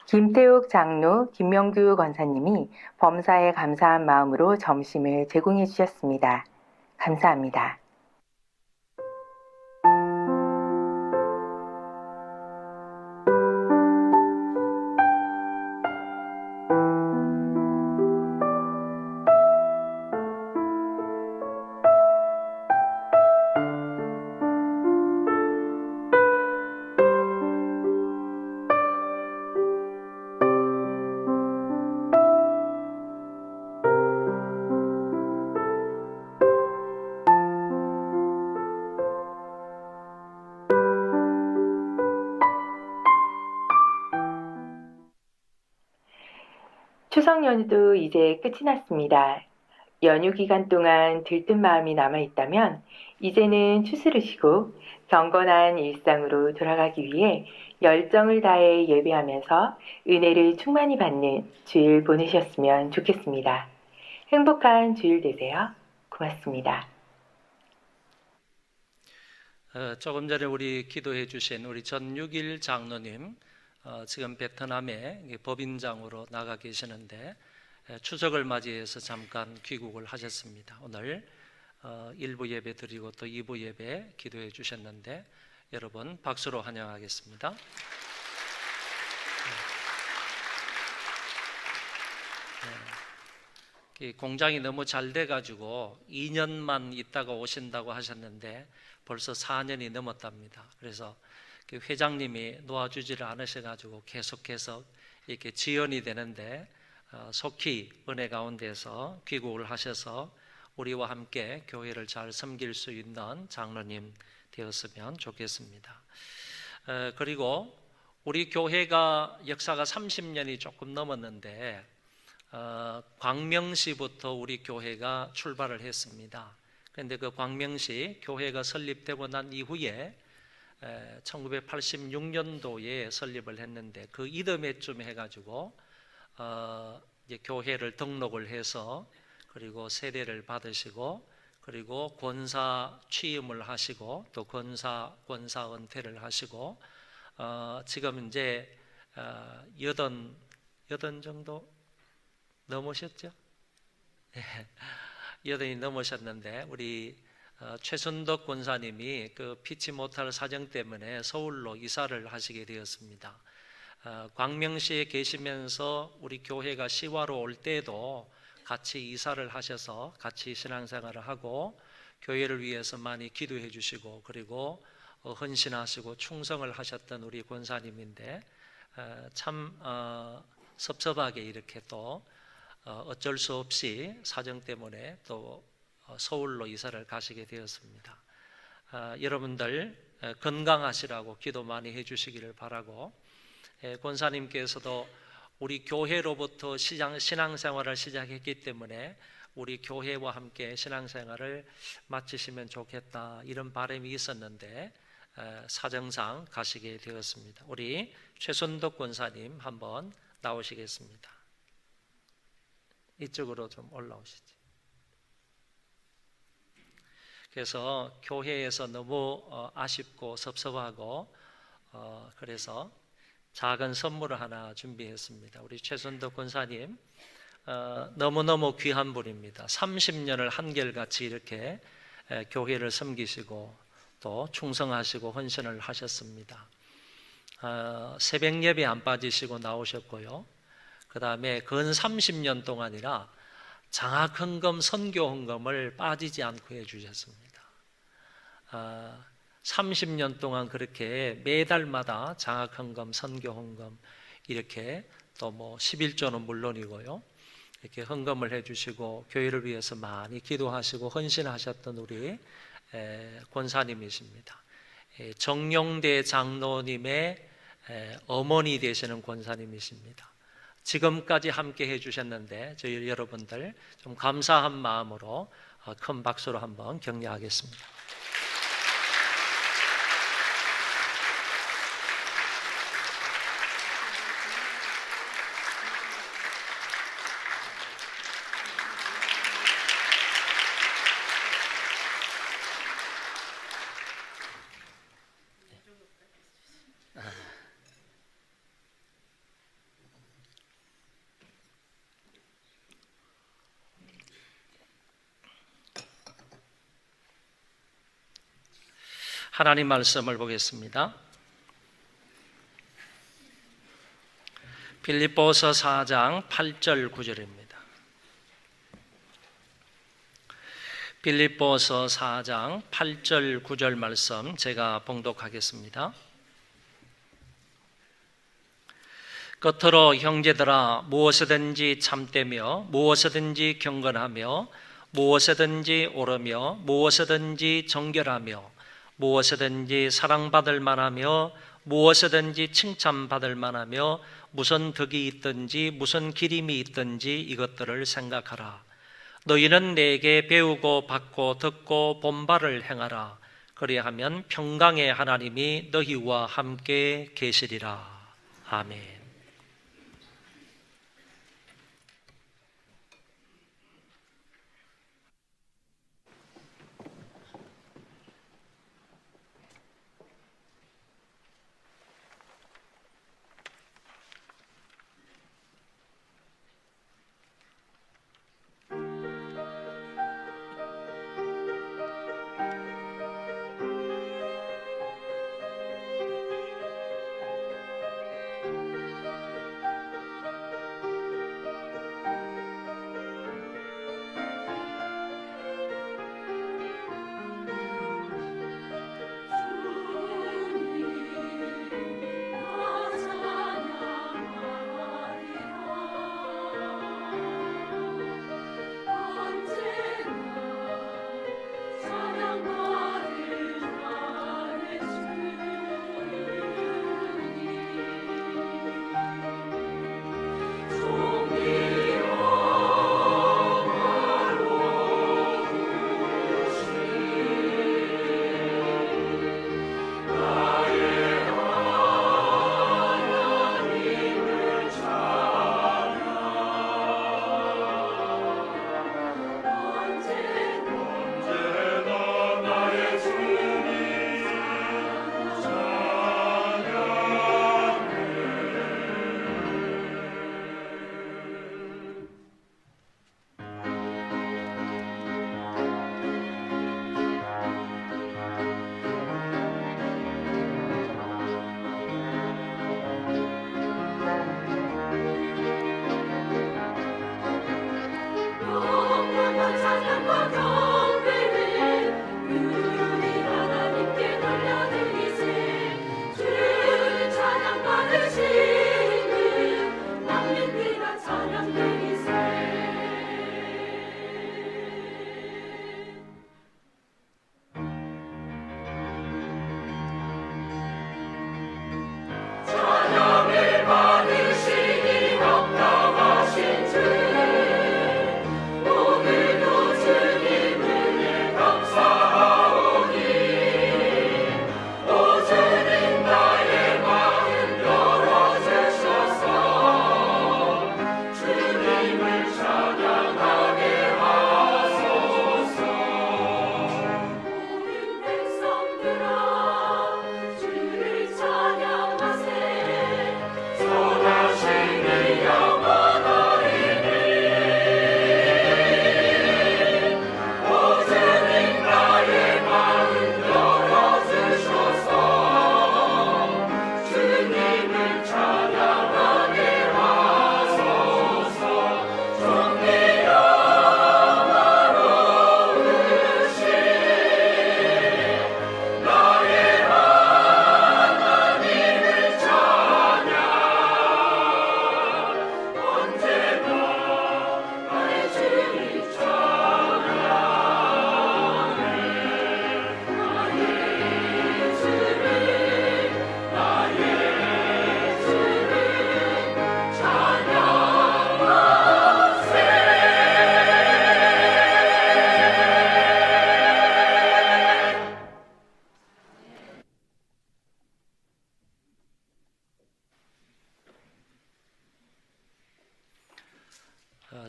김태욱 장로, 김명규 권사님이 범사에 감사한 마음으로 점심을 제공해 주셨습니다. 감사합니다. 추석 연휴도 이제 끝이 났습니다. 연휴 기간 동안 들뜬 마음이 남아있다면 이제는 추스르 쉬고 경건한 일상으로 돌아가기 위해 열정을 다해 예배하면서 은혜를 충만히 받는 주일 보내셨으면 좋겠습니다. 행복한 주일 되세요. 고맙습니다. 조금 전에 우리 기도해 주신 우리 전육일 장로님, 지금 베트남에 법인장으로 나가 계시는데 추석을 맞이해서 잠깐 귀국을 하셨습니다. 오늘 1부 예배 드리고 또 2부 예배 기도해 주셨는데 여러분 박수로 환영하겠습니다. 공장이 너무 잘 돼가지고 2년만 있다가 오신다고 하셨는데 벌써 4년이 넘었답니다. 그래서 회장님이 놓아주지를 않으셔가지고 계속해서 이렇게 지연이 되는데 속히 은혜 가운데서 귀국을 하셔서 우리와 함께 교회를 잘 섬길 수 있는 장로님 되었으면 좋겠습니다. 그리고 우리 교회가 역사가 30년이 조금 넘었는데 광명시부터 우리 교회가 출발을 했습니다. 그런데 그 광명시 교회가 설립되고 난 이후에 1986년도에 설립을 했는데 그 이듬해쯤 해가지고 이제 교회를 등록을 해서 그리고 세례를 받으시고 그리고 권사 취임을 하시고 또 권사 은퇴를 하시고 지금 이제 80 정도 넘으셨죠? 80이 넘으셨는데 우리 최순덕 권사님이 그 피치 못할 사정 때문에 서울로 이사를 하시게 되었습니다. 광명시에 계시면서 우리 교회가 시화로 올 때도 같이 이사를 하셔서 같이 신앙생활을 하고 교회를 위해서 많이 기도해 주시고 그리고 헌신하시고 충성을 하셨던 우리 권사님인데 참 섭섭하게 이렇게 또 어쩔 수 없이 사정 때문에 또 서울로 이사를 가시게 되었습니다. 여러분들 건강하시라고 기도 많이 해주시기를 바라고 권사님께서도 우리 교회로부터 신앙생활을 시작했기 때문에 우리 교회와 함께 신앙생활을 마치시면 좋겠다 이런 바람이 있었는데 사정상 가시게 되었습니다. 우리 최순덕 권사님 한번 나오시겠습니다. 이쪽으로 좀 올라오시죠. 그래서 교회에서 너무 아쉽고 섭섭하고 그래서 작은 선물을 하나 준비했습니다. 우리 최선덕 권사님 너무너무 귀한 분입니다. 30년을 한결같이 이렇게 교회를 섬기시고 또 충성하시고 헌신을 하셨습니다. 새벽 예배 안 빠지시고 나오셨고요. 그 다음에 근 30년 동안이나 장학헌금, 선교헌금을 빠지지 않고 해주셨습니다. 30년 동안 그렇게 매달마다 장학헌금, 선교헌금 이렇게 또 뭐 11조는 물론이고요. 이렇게 헌금을 해주시고 교회를 위해서 많이 기도하시고 헌신하셨던 우리 권사님이십니다. 정용대 장로님의 어머니 되시는 권사님이십니다. 지금까지 함께 해주셨는데 저희 여러분들 좀 감사한 마음으로 큰 박수로 한번 격려하겠습니다. 하나님 말씀을 보겠습니다. 빌립보서 4장 8절 9절입니다. 빌립보서 4장 8절 9절 말씀 제가 봉독하겠습니다. 끝으로 형제들아 무엇이든지 참되며 무엇이든지 경건하며 무엇이든지 옳으며 무엇이든지 정결하며 무엇이든지 사랑받을 만하며 무엇이든지 칭찬받을 만하며 무슨 덕이 있든지 무슨 기림이 있든지 이것들을 생각하라. 너희는 내게 배우고 받고 듣고 본바를 행하라. 그리하면 평강의 하나님이 너희와 함께 계시리라. 아멘.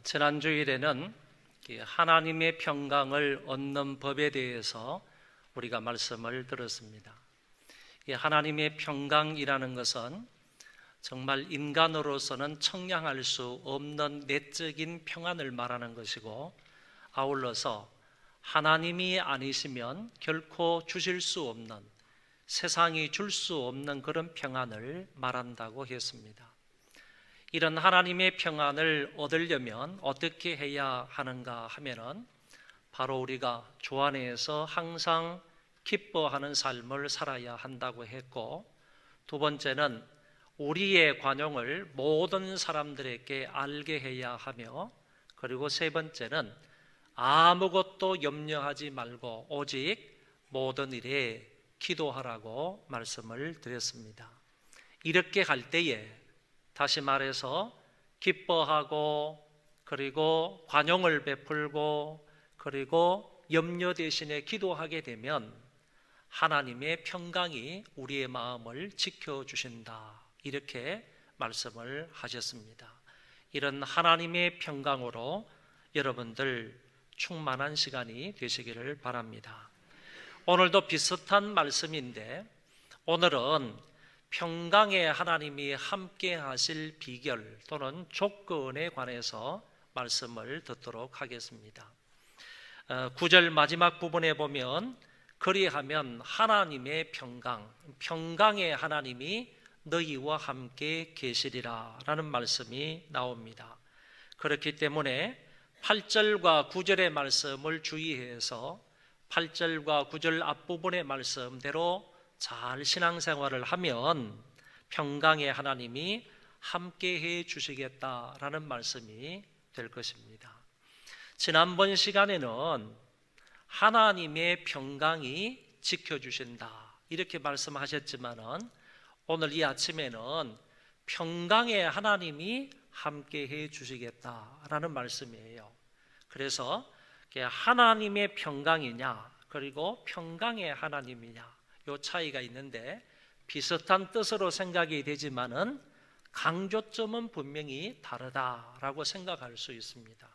지난 주일에는 하나님의 평강을 얻는 법에 대해서 우리가 말씀을 들었습니다. 이 하나님의 평강이라는 것은 정말 인간으로서는 청량할 수 없는 내적인 평안을 말하는 것이고, 아울러서 하나님이 아니시면 결코 주실 수 없는, 세상이 줄 수 없는 그런 평안을 말한다고 했습니다. 이런 하나님의 평안을 얻으려면 어떻게 해야 하는가 하면은 바로 우리가 주 안에서 항상 기뻐하는 삶을 살아야 한다고 했고, 두 번째는 우리의 관용을 모든 사람들에게 알게 해야 하며, 그리고 세 번째는 아무것도 염려하지 말고 오직 모든 일에 기도하라고 말씀을 드렸습니다. 이렇게 할 때에 다시 말해서 기뻐하고, 그리고 관용을 베풀고, 그리고 염려 대신에 기도하게 되면 하나님의 평강이 우리의 마음을 지켜주신다, 이렇게 말씀을 하셨습니다. 이런 하나님의 평강으로 여러분들 충만한 시간이 되시기를 바랍니다. 오늘도 비슷한 말씀인데, 오늘은 평강의 하나님이 함께 하실 비결 또는 조건에 관해서 말씀을 듣도록 하겠습니다. 9절 마지막 부분에 보면 그리하면 하나님의 평강, 평강의 하나님이 너희와 함께 계시리라 라는 말씀이 나옵니다. 그렇기 때문에 8절과 9절의 말씀을 주의해서 8절과 9절 앞부분의 말씀대로 잘 신앙생활을 하면 평강의 하나님이 함께해 주시겠다라는 말씀이 될 것입니다. 지난번 시간에는 하나님의 평강이 지켜주신다 이렇게 말씀하셨지만은 오늘 이 아침에는 평강의 하나님이 함께해 주시겠다라는 말씀이에요. 그래서 하나님의 평강이냐 그리고 평강의 하나님이냐 이 차이가 있는데, 비슷한 뜻으로 생각이 되지만은 강조점은 분명히 다르다라고 생각할 수 있습니다.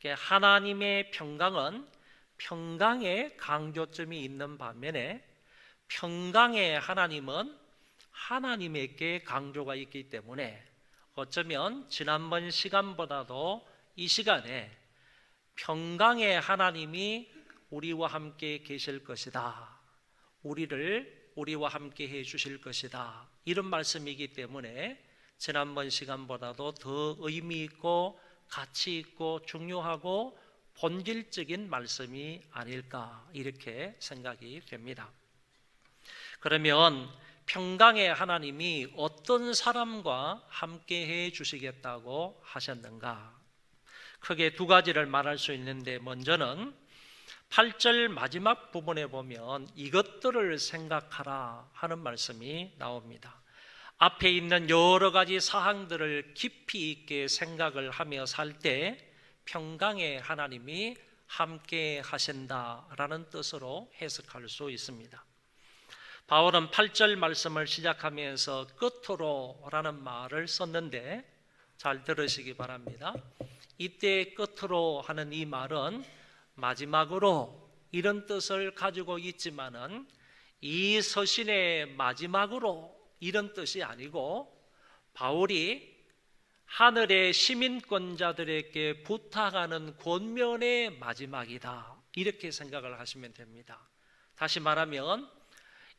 하나님의 평강은 평강의 강조점이 있는 반면에 평강의 하나님은 하나님에게 강조가 있기 때문에 어쩌면 지난번 시간보다도 이 시간에 평강의 하나님이 우리와 함께 계실 것이다, 우리를 우리와 함께 해 주실 것이다, 이런 말씀이기 때문에 지난번 시간보다도 더 의미 있고 가치 있고 중요하고 본질적인 말씀이 아닐까 이렇게 생각이 됩니다. 그러면 평강의 하나님이 어떤 사람과 함께 해 주시겠다고 하셨는가? 크게 두 가지를 말할 수 있는데, 먼저는 8절 마지막 부분에 보면 이것들을 생각하라 하는 말씀이 나옵니다. 앞에 있는 여러 가지 사항들을 깊이 있게 생각을 하며 살 때 평강의 하나님이 함께 하신다라는 뜻으로 해석할 수 있습니다. 바울은 8절 말씀을 시작하면서 끝으로라는 말을 썼는데 잘 들으시기 바랍니다. 이때 끝으로 하는 이 말은 마지막으로 이런 뜻을 가지고 있지만은 이 서신의 마지막으로 이런 뜻이 아니고, 바울이 하늘의 시민권자들에게 부탁하는 권면의 마지막이다 이렇게 생각을 하시면 됩니다. 다시 말하면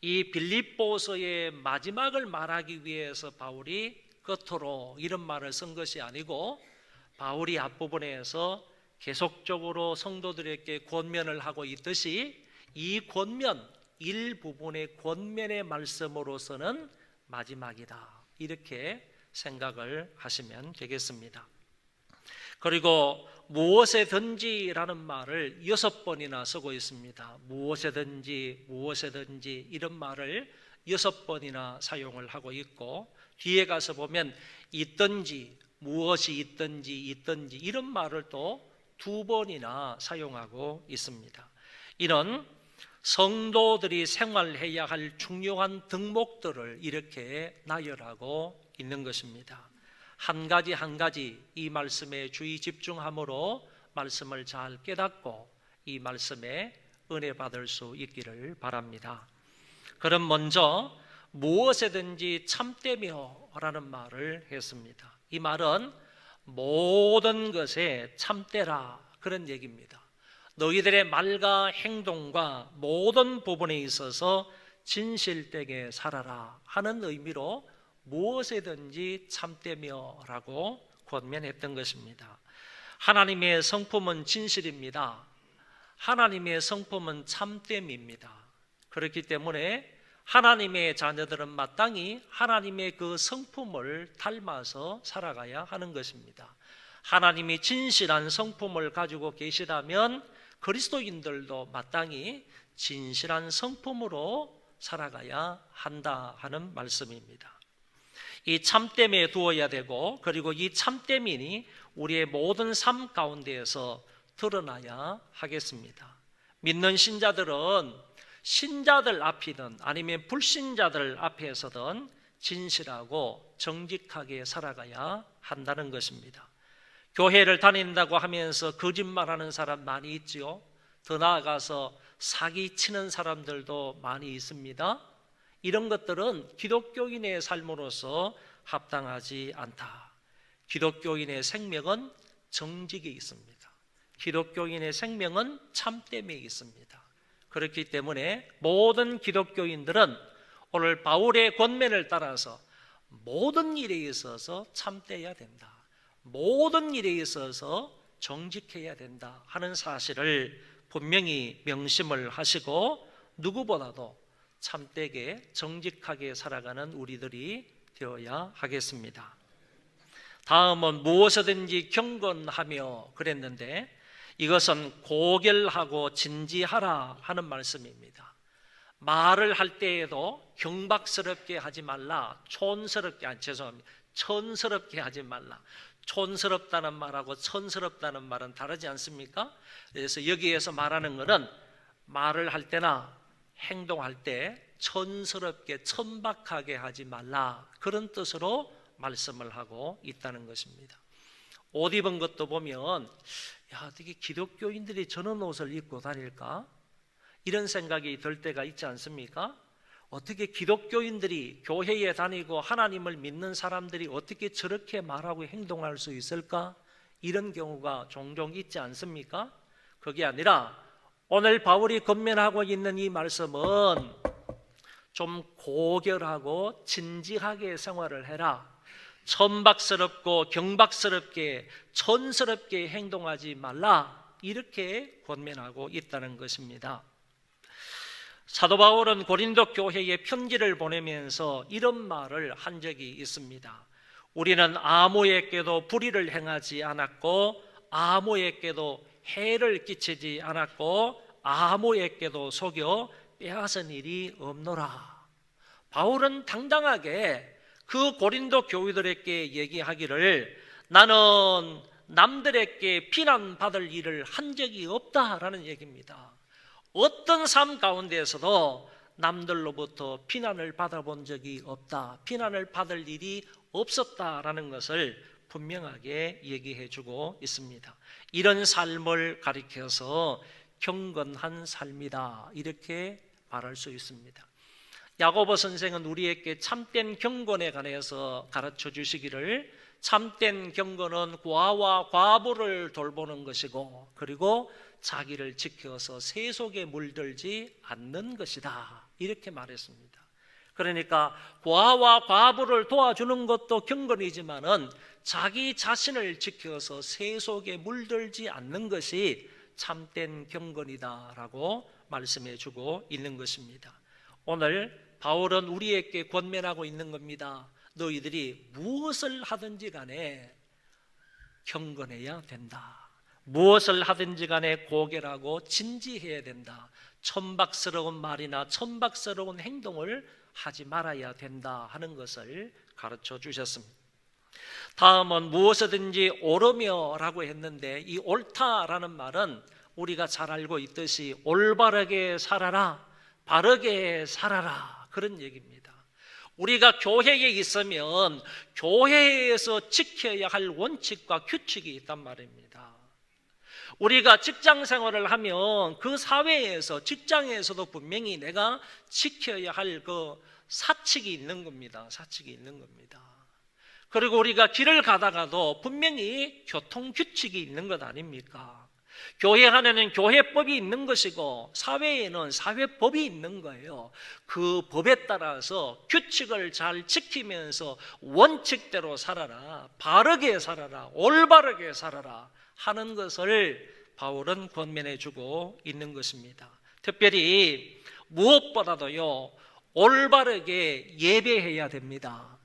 이 빌립보서의 마지막을 말하기 위해서 바울이 끝으로 이런 말을 쓴 것이 아니고, 바울이 앞부분에서 계속적으로 성도들에게 권면을 하고 있듯이 이 권면, 일부분의 권면의 말씀으로서는 마지막이다 이렇게 생각을 하시면 되겠습니다. 그리고 무엇에든지라는 말을 6번이나 쓰고 있습니다. 무엇에든지 무엇에든지 이런 말을 6번이나 사용을 하고 있고, 뒤에 가서 보면 있든지 무엇이 있든지 이런 말을 또 2번이나 사용하고 있습니다. 이런 성도들이 생활해야 할 중요한 덕목들을 이렇게 나열하고 있는 것입니다. 한 가지 한 가지 이 말씀에 주의 집중함으로 말씀을 잘 깨닫고 이 말씀에 은혜 받을 수 있기를 바랍니다. 그럼 먼저 무엇에든지 참되며 라는 말을 했습니다. 이 말은 모든 것에 참되라 그런 얘기입니다. 너희들의 말과 행동과 모든 부분에 있어서 진실되게 살아라 하는 의미로 무엇에든지 참되며 라고 권면했던 것입니다. 하나님의 성품은 진실입니다. 하나님의 성품은 참됨입니다. 그렇기 때문에 하나님의 자녀들은 마땅히 하나님의 그 성품을 닮아서 살아가야 하는 것입니다. 하나님이 진실한 성품을 가지고 계시다면 그리스도인들도 마땅히 진실한 성품으로 살아가야 한다 하는 말씀입니다. 이 참됨에 두어야 되고, 그리고 이 참됨이 우리의 모든 삶 가운데에서 드러나야 하겠습니다. 믿는 신자들은 신자들 앞이든 아니면 불신자들 앞에서든 진실하고 정직하게 살아가야 한다는 것입니다. 교회를 다닌다고 하면서 거짓말하는 사람 많이 있지요. 더 나아가서 사기치는 사람들도 많이 있습니다. 이런 것들은 기독교인의 삶으로서 합당하지 않다. 기독교인의 생명은 정직이 있습니다. 기독교인의 생명은 참됨에 있습니다. 그렇기 때문에 모든 기독교인들은 오늘 바울의 권면을 따라서 모든 일에 있어서 참되어야 된다. 모든 일에 있어서 정직해야 된다 하는 사실을 분명히 명심을 하시고 누구보다도 참되게 정직하게 살아가는 우리들이 되어야 하겠습니다. 다음은 무엇이든지 경건하며 그랬는데 이것은 고결하고 진지하라 하는 말씀입니다. 말을 할 때에도 경박스럽게 하지 말라. 촌스럽게 하지 말라. 촌스럽다는 말하고 촌스럽다는 말은 다르지 않습니까? 그래서 여기에서 말하는 것은 말을 할 때나 행동할 때 촌스럽게 천박하게 하지 말라, 그런 뜻으로 말씀을 하고 있다는 것입니다. 옷 입은 것도 보면 어떻게 기독교인들이 저런 옷을 입고 다닐까? 이런 생각이 들 때가 있지 않습니까? 어떻게 기독교인들이 교회에 다니고 하나님을 믿는 사람들이 어떻게 저렇게 말하고 행동할 수 있을까? 이런 경우가 종종 있지 않습니까? 그게 아니라 오늘 바울이 권면하고 있는 이 말씀은 좀 고결하고 진지하게 생활을 해라. 천박스럽고 경박스럽게 촌스럽게 행동하지 말라, 이렇게 권면하고 있다는 것입니다. 사도 바울은 고린도 교회에 편지를 보내면서 이런 말을 한 적이 있습니다. 우리는 아무에게도 불의를 행하지 않았고 아무에게도 해를 끼치지 않았고 아무에게도 속여 빼앗은 일이 없노라. 바울은 당당하게 그 고린도 교회들에게 얘기하기를 나는 남들에게 비난받을 일을 한 적이 없다라는 얘기입니다. 어떤 삶 가운데에서도 남들로부터 비난을 받아본 적이 없다, 비난을 받을 일이 없었다라는 것을 분명하게 얘기해 주고 있습니다. 이런 삶을 가리켜서 경건한 삶이다, 이렇게 말할 수 있습니다. 야고보 선생은 우리에게 참된 경건에 관해서 가르쳐 주시기를 참된 경건은 고아와 과부를 돌보는 것이고 그리고 자기를 지켜서 세속에 물들지 않는 것이다, 이렇게 말했습니다. 그러니까 고아와 과부를 도와주는 것도 경건이지만은 자기 자신을 지켜서 세속에 물들지 않는 것이 참된 경건이다라고 말씀해 주고 있는 것입니다. 오늘 바울은 우리에게 권면하고 있는 겁니다. 너희들이 무엇을 하든지 간에 경건해야 된다. 무엇을 하든지 간에 고결하고 진지해야 된다. 천박스러운 말이나 천박스러운 행동을 하지 말아야 된다 하는 것을 가르쳐 주셨습니다. 다음은 무엇이든지 옳으며라고 했는데 이 옳다라는 말은 우리가 잘 알고 있듯이 올바르게 살아라, 바르게 살아라, 그런 얘기입니다. 우리가 교회에 있으면 교회에서 지켜야 할 원칙과 규칙이 있단 말입니다. 우리가 직장 생활을 하면 그 사회에서, 직장에서도 분명히 내가 지켜야 할 그 사칙이 있는 겁니다. 사칙이 있는 겁니다. 그리고 우리가 길을 가다가도 분명히 교통 규칙이 있는 것 아닙니까? 교회 안에는 교회법이 있는 것이고 사회에는 사회법이 있는 거예요. 그 법에 따라서 규칙을 잘 지키면서 원칙대로 살아라, 바르게 살아라, 올바르게 살아라 하는 것을 바울은 권면해 주고 있는 것입니다. 특별히 무엇보다도요, 올바르게 예배해야 됩니다.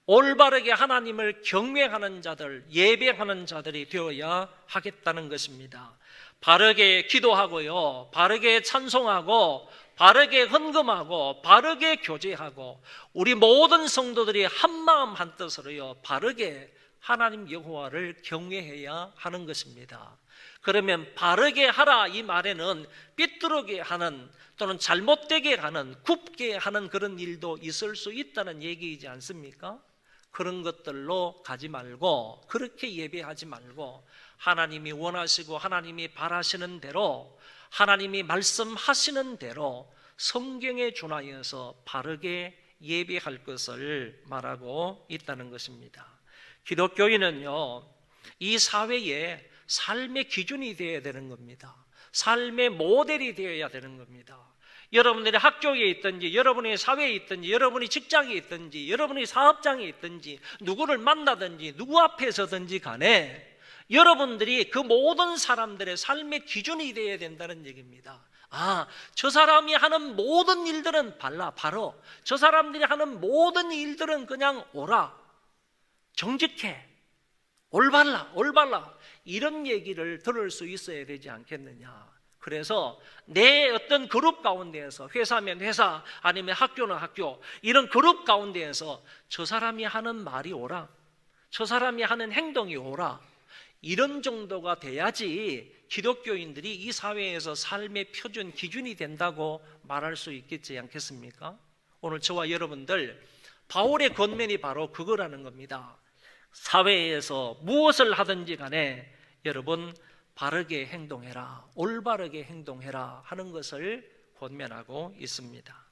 올바르게 하나님을 경외하는 자들, 예배하는 자들이 되어야 하겠다는 것입니다. 바르게 기도하고요, 바르게 찬송하고, 바르게 헌금하고, 바르게 교제하고, 우리 모든 성도들이 한마음 한뜻으로요, 바르게 하나님 여호와를 경외해야 하는 것입니다. 그러면 바르게 하라 이 말에는 삐뚤게 하는, 또는 잘못되게 하는, 굽게 하는 그런 일도 있을 수 있다는 얘기이지 않습니까? 그런 것들로 가지 말고, 그렇게 예배하지 말고, 하나님이 원하시고 하나님이 바라시는 대로, 하나님이 말씀하시는 대로 성경에 준하여서 바르게 예배할 것을 말하고 있다는 것입니다. 기독교인은요, 이 사회에 삶의 기준이 되어야 되는 겁니다. 삶의 모델이 되어야 되는 겁니다. 여러분들이 학교에 있든지, 여러분이 사회에 있든지, 여러분이 직장에 있든지, 여러분이 사업장에 있든지, 누구를 만나든지, 누구 앞에서든지 간에 여러분들이 그 모든 사람들의 삶의 기준이 되어야 된다는 얘기입니다. 아, 저 사람이 하는 모든 일들은 바로, 저 사람들이 하는 모든 일들은 그냥 옳아, 정직해, 올바라 이런 얘기를 들을 수 있어야 되지 않겠느냐. 그래서 내 어떤 그룹 가운데에서, 회사면 회사, 아니면 학교는 학교, 이런 그룹 가운데에서 저 사람이 하는 말이 옳아, 저 사람이 하는 행동이 옳아, 이런 정도가 돼야지 기독교인들이 이 사회에서 삶의 표준 기준이 된다고 말할 수 있겠지 않겠습니까? 오늘 저와 여러분들, 바울의 권면이 바로 그거라는 겁니다. 사회에서 무엇을 하든지 간에 여러분 바르게 행동해라, 올바르게 행동해라 하는 것을 권면하고 있습니다.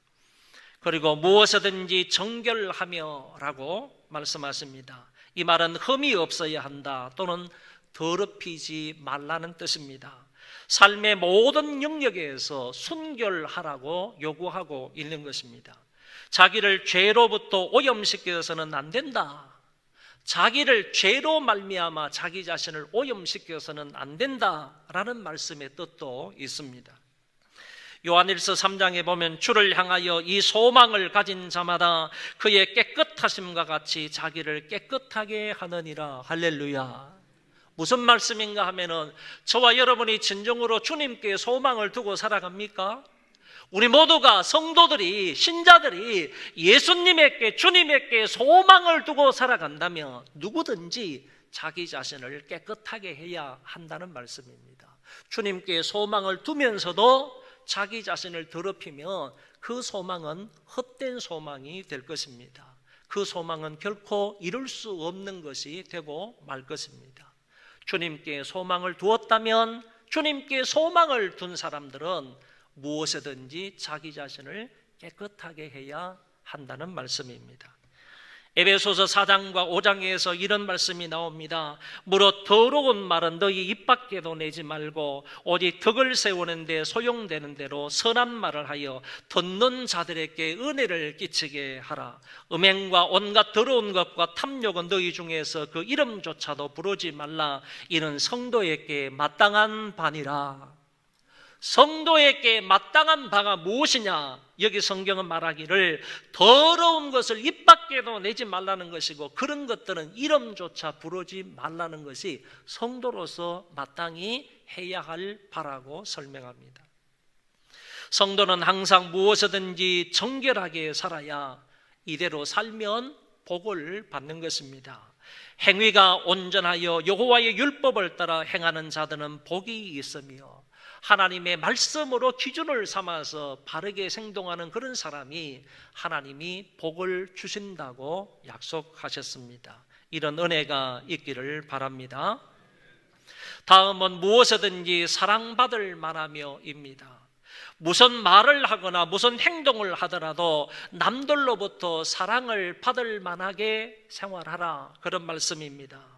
그리고 무엇이든지 정결하며 라고 말씀하십니다. 이 말은 흠이 없어야 한다, 또는 더럽히지 말라는 뜻입니다. 삶의 모든 영역에서 순결하라고 요구하고 있는 것입니다. 자기를 죄로부터 오염시켜서는 안 된다. 자기를 죄로 말미암아 자기 자신을 오염시켜서는 안 된다라는 말씀의 뜻도 있습니다. 요한일서 3장에 보면 주를 향하여 이 소망을 가진 자마다 그의 깨끗하심과 같이 자기를 깨끗하게 하느니라. 할렐루야. 무슨 말씀인가 하면은 저와 여러분이 진정으로 주님께 소망을 두고 살아갑니까? 우리 모두가, 성도들이, 신자들이 예수님에게, 주님에게 소망을 두고 살아간다면 누구든지 자기 자신을 깨끗하게 해야 한다는 말씀입니다. 주님께 소망을 두면서도 자기 자신을 더럽히면 그 소망은 헛된 소망이 될 것입니다. 그 소망은 결코 이룰 수 없는 것이 되고 말 것입니다. 주님께 소망을 두었다면, 주님께 소망을 둔 사람들은 무엇이든지 자기 자신을 깨끗하게 해야 한다는 말씀입니다. 에베소서 4장과 5장에서 이런 말씀이 나옵니다. 무릇 더러운 말은 너희 입 밖에도 내지 말고 오직 덕을 세우는 데 소용되는 대로 선한 말을 하여 듣는 자들에게 은혜를 끼치게 하라. 음행과 온갖 더러운 것과 탐욕은 너희 중에서 그 이름조차도 부르지 말라. 이는 성도에게 마땅한 바니라. 성도에게 마땅한 바가 무엇이냐? 여기 성경은 말하기를 더러운 것을 입 밖에도 내지 말라는 것이고, 그런 것들은 이름조차 부르지 말라는 것이 성도로서 마땅히 해야 할 바라고 설명합니다. 성도는 항상 무엇이든지 정결하게 살아야 이대로 살면 복을 받는 것입니다. 행위가 온전하여 여호와의 율법을 따라 행하는 자들은 복이 있으며 하나님의 말씀으로 기준을 삼아서 바르게 행동하는 그런 사람이 하나님이 복을 주신다고 약속하셨습니다. 이런 은혜가 있기를 바랍니다. 다음은 무엇이든지 사랑받을 만하며입니다. 무슨 말을 하거나 무슨 행동을 하더라도 남들로부터 사랑을 받을 만하게 생활하라, 그런 말씀입니다.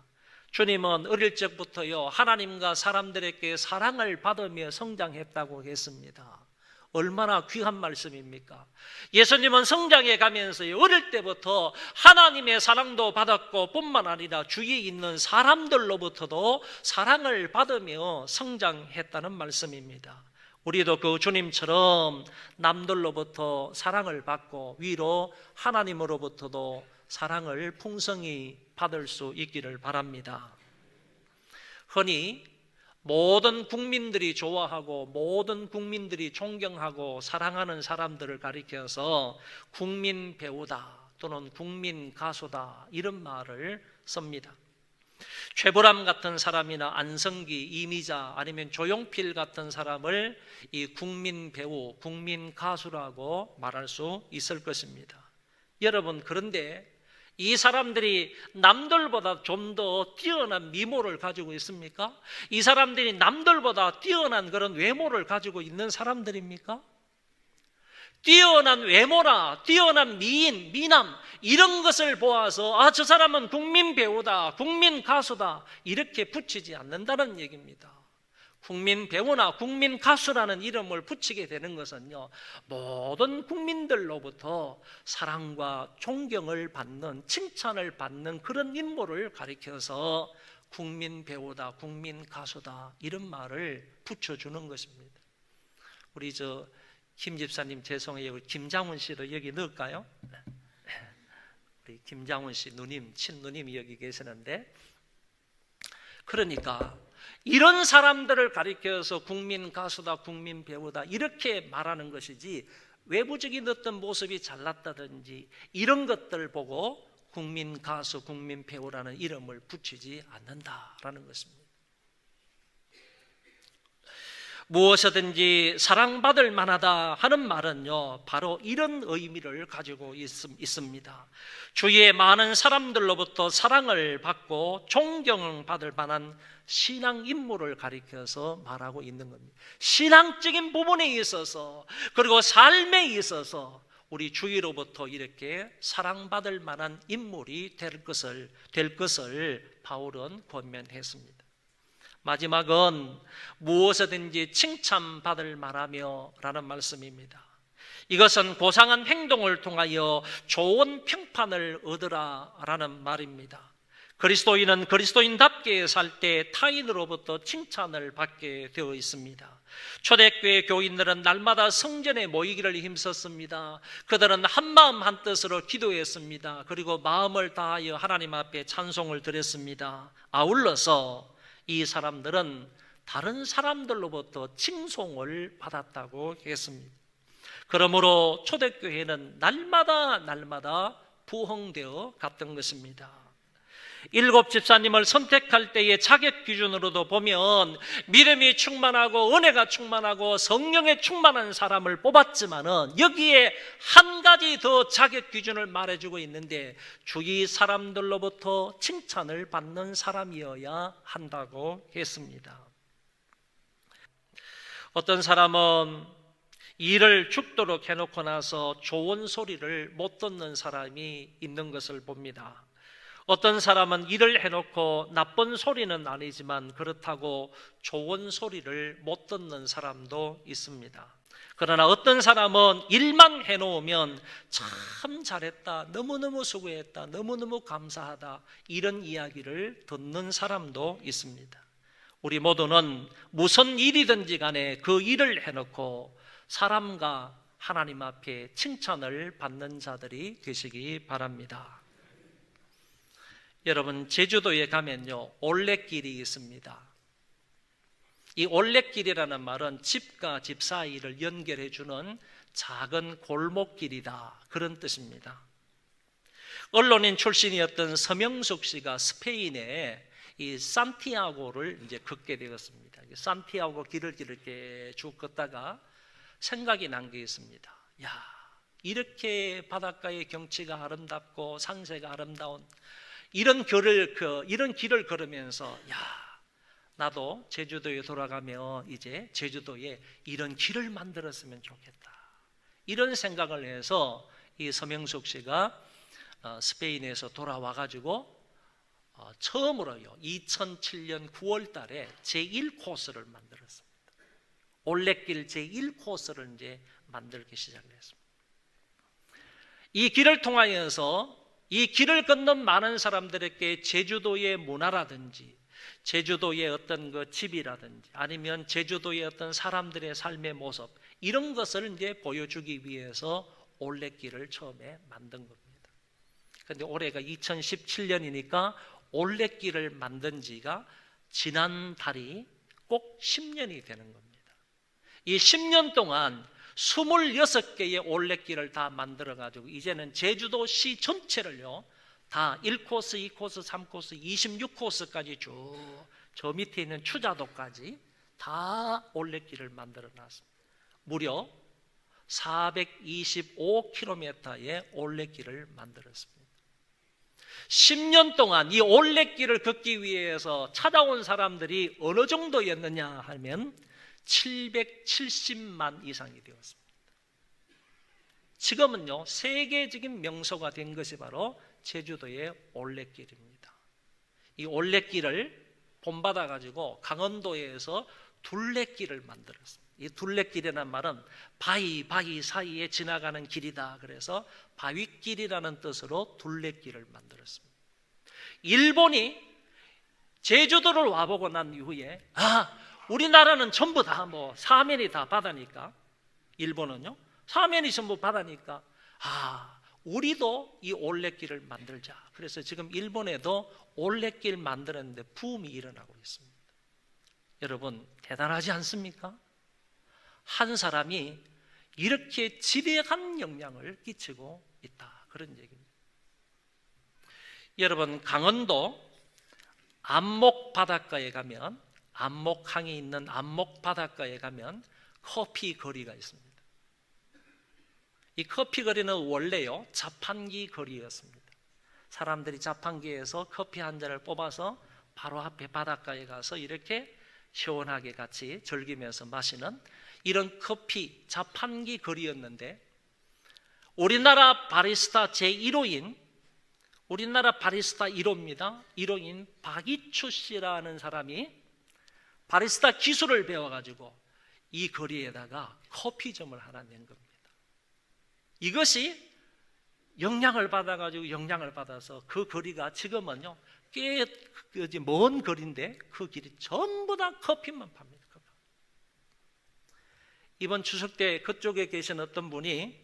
주님은 어릴 적부터요 하나님과 사람들에게 사랑을 받으며 성장했다고 했습니다. 얼마나 귀한 말씀입니까? 예수님은 성장해 가면서 어릴 때부터 하나님의 사랑도 받았고 뿐만 아니라 주위에 있는 사람들로부터도 사랑을 받으며 성장했다는 말씀입니다. 우리도 그 주님처럼 남들로부터 사랑을 받고 위로 하나님으로부터도 사랑을 풍성히 받을 수 있기를 바랍니다. 흔히 모든 국민들이 좋아하고 모든 국민들이 존경하고 사랑하는 사람들을 가리켜서 국민 배우다 또는 국민 가수다, 이런 말을 씁니다. 최불암 같은 사람이나 안성기, 이미자 아니면 조용필 같은 사람을 이 국민 배우, 국민 가수라고 말할 수 있을 것입니다. 여러분, 그런데 이 사람들이 남들보다 좀 더 뛰어난 미모를 가지고 있습니까? 이 사람들이 남들보다 뛰어난 그런 외모를 가지고 있는 사람들입니까? 뛰어난 외모나 뛰어난 미인, 미남 이런 것을 보아서 저 사람은 국민 배우다, 국민 가수다 이렇게 붙이지 않는다는 얘기입니다. 국민 배우나 국민 가수라는 이름을 붙이게 되는 것은요, 모든 국민들로부터 사랑과 존경을 받는, 칭찬을 받는 그런 인물을 가리켜서 국민 배우다, 국민 가수다 이런 말을 붙여주는 것입니다. 우리 김 집사님 죄송해요. 우리 김장훈 씨도 여기 넣을까요? 우리 김장훈 씨 누님, 친누님이 여기 계시는데, 그러니까 이런 사람들을 가리켜서 국민 가수다, 국민 배우다 이렇게 말하는 것이지, 외부적인 어떤 모습이 잘났다든지 이런 것들 보고 국민 가수, 국민 배우라는 이름을 붙이지 않는다라는 것입니다. 무엇이든지 사랑받을 만하다 하는 말은요, 바로 이런 의미를 가지고 있습니다. 주위의 많은 사람들로부터 사랑을 받고 존경받을 만한 신앙 인물을 가리켜서 말하고 있는 겁니다. 신앙적인 부분에 있어서, 그리고 삶에 있어서 우리 주위로부터 이렇게 사랑받을 만한 인물이 될 것을 바울은 권면했습니다. 마지막은 무엇이든지 칭찬받을 만하며 라는 말씀입니다. 이것은 고상한 행동을 통하여 좋은 평판을 얻으라 라는 말입니다. 그리스도인은 그리스도인답게 살 때 타인으로부터 칭찬을 받게 되어 있습니다. 초대교회 교인들은 날마다 성전에 모이기를 힘썼습니다. 그들은 한마음 한뜻으로 기도했습니다. 그리고 마음을 다하여 하나님 앞에 찬송을 드렸습니다. 아울러서 이 사람들은 다른 사람들로부터 칭송을 받았다고 했습니다. 그러므로 초대교회는 날마다 부흥되어 갔던 것입니다. 7 집사님을 선택할 때의 자격 기준으로도 보면 믿음이 충만하고 은혜가 충만하고 성령에 충만한 사람을 뽑았지만은 여기에 한 가지 더 자격 기준을 말해주고 있는데, 주위 사람들로부터 칭찬을 받는 사람이어야 한다고 했습니다. 어떤 사람은 일을 죽도록 해놓고 나서 좋은 소리를 못 듣는 사람이 있는 것을 봅니다. 어떤 사람은 일을 해놓고 나쁜 소리는 아니지만 그렇다고 좋은 소리를 못 듣는 사람도 있습니다. 그러나 어떤 사람은 일만 해놓으면 참 잘했다, 너무너무 수고했다, 너무너무 감사하다 이런 이야기를 듣는 사람도 있습니다. 우리 모두는 무슨 일이든지 간에 그 일을 해놓고 사람과 하나님 앞에 칭찬을 받는 자들이 되시기 바랍니다. 여러분, 제주도에 가면요 올레길이 있습니다. 이 올레길이라는 말은 집과 집 사이를 연결해 주는 작은 골목길이다, 그런 뜻입니다. 언론인 출신이었던 서명숙 씨가 스페인에 이 산티아고를 이제 걷게 되었습니다. 산티아고 길을 이렇게 쭉 걷다가 생각이 난 게 있습니다. 야, 이렇게 바닷가의 경치가 아름답고 산세가 아름다운 이런 길을 걸으면서 야, 나도 제주도에 돌아가며 이제 제주도에 이런 길을 만들었으면 좋겠다. 이런 생각을 해서 이 서명숙 씨가 스페인에서 돌아와 가지고 처음으로요 2007년 9월 달에 제1코스를 만들었습니다. 올레길 제1코스를 이제 만들기 시작을 했습니다. 이 길을 통하여서 이 길을 걷는 많은 사람들에게 제주도의 문화라든지 제주도의 어떤 그 집이라든지 아니면 제주도의 어떤 사람들의 삶의 모습 이런 것을 이제 보여주기 위해서 올레길을 처음에 만든 겁니다. 그런데 올해가 2017년이니까 올레길을 만든 지가 지난 달이 꼭 10년이 되는 겁니다. 이 10년 동안 26개의 올레길을 다 만들어 가지고 이제는 제주도시 전체를요 다 1코스, 2코스, 3코스, 26코스까지 쭉 저 밑에 있는 추자도까지 다 올레길을 만들어 놨습니다. 무려 425km의 올레길을 만들었습니다. 10년 동안 이 올레길을 걷기 위해서 찾아온 사람들이 어느 정도였느냐 하면 770만 이상이 되었습니다. 지금은요 세계적인 명소가 된 것이 바로 제주도의 올레길입니다. 이 올레길을 본받아 가지고 강원도에서 둘레길을 만들었습니다. 이 둘레길이라는 말은 바위 사이에 지나가는 길이다. 그래서 바위길이라는 뜻으로 둘레길을 만들었습니다. 일본이 제주도를 와보고 난 이후에 우리나라는 전부 다 사면이 다 바다니까 일본은요 사면이 전부 바다니까 우리도 이 올레길을 만들자. 그래서 지금 일본에도 올레길 만드는데 붐이 일어나고 있습니다. 여러분 대단하지 않습니까? 한 사람이 이렇게 지대한 영향을 끼치고 있다. 그런 얘기입니다. 여러분 강원도 안목 바닷가에 가면 안목항이 있는 안목 바닷가에 가면 커피 거리가 있습니다. 이 커피 거리는 원래요 자판기 거리였습니다. 사람들이 자판기에서 커피 한 잔을 뽑아서 바로 앞에 바닷가에 가서 이렇게 시원하게 같이 즐기면서 마시는 이런 커피 자판기 거리였는데 우리나라 바리스타 제1호인 우리나라 바리스타 1호입니다. 1호인 박이추 씨라는 사람이 바리스타 기술을 배워가지고 이 거리에다가 커피점을 하나 낸 겁니다. 이것이 영향을 받아서 그 거리가 지금은요 꽤 먼 거리인데 그 길이 전부 다 커피만 팝니다. 이번 추석 때 그쪽에 계신 어떤 분이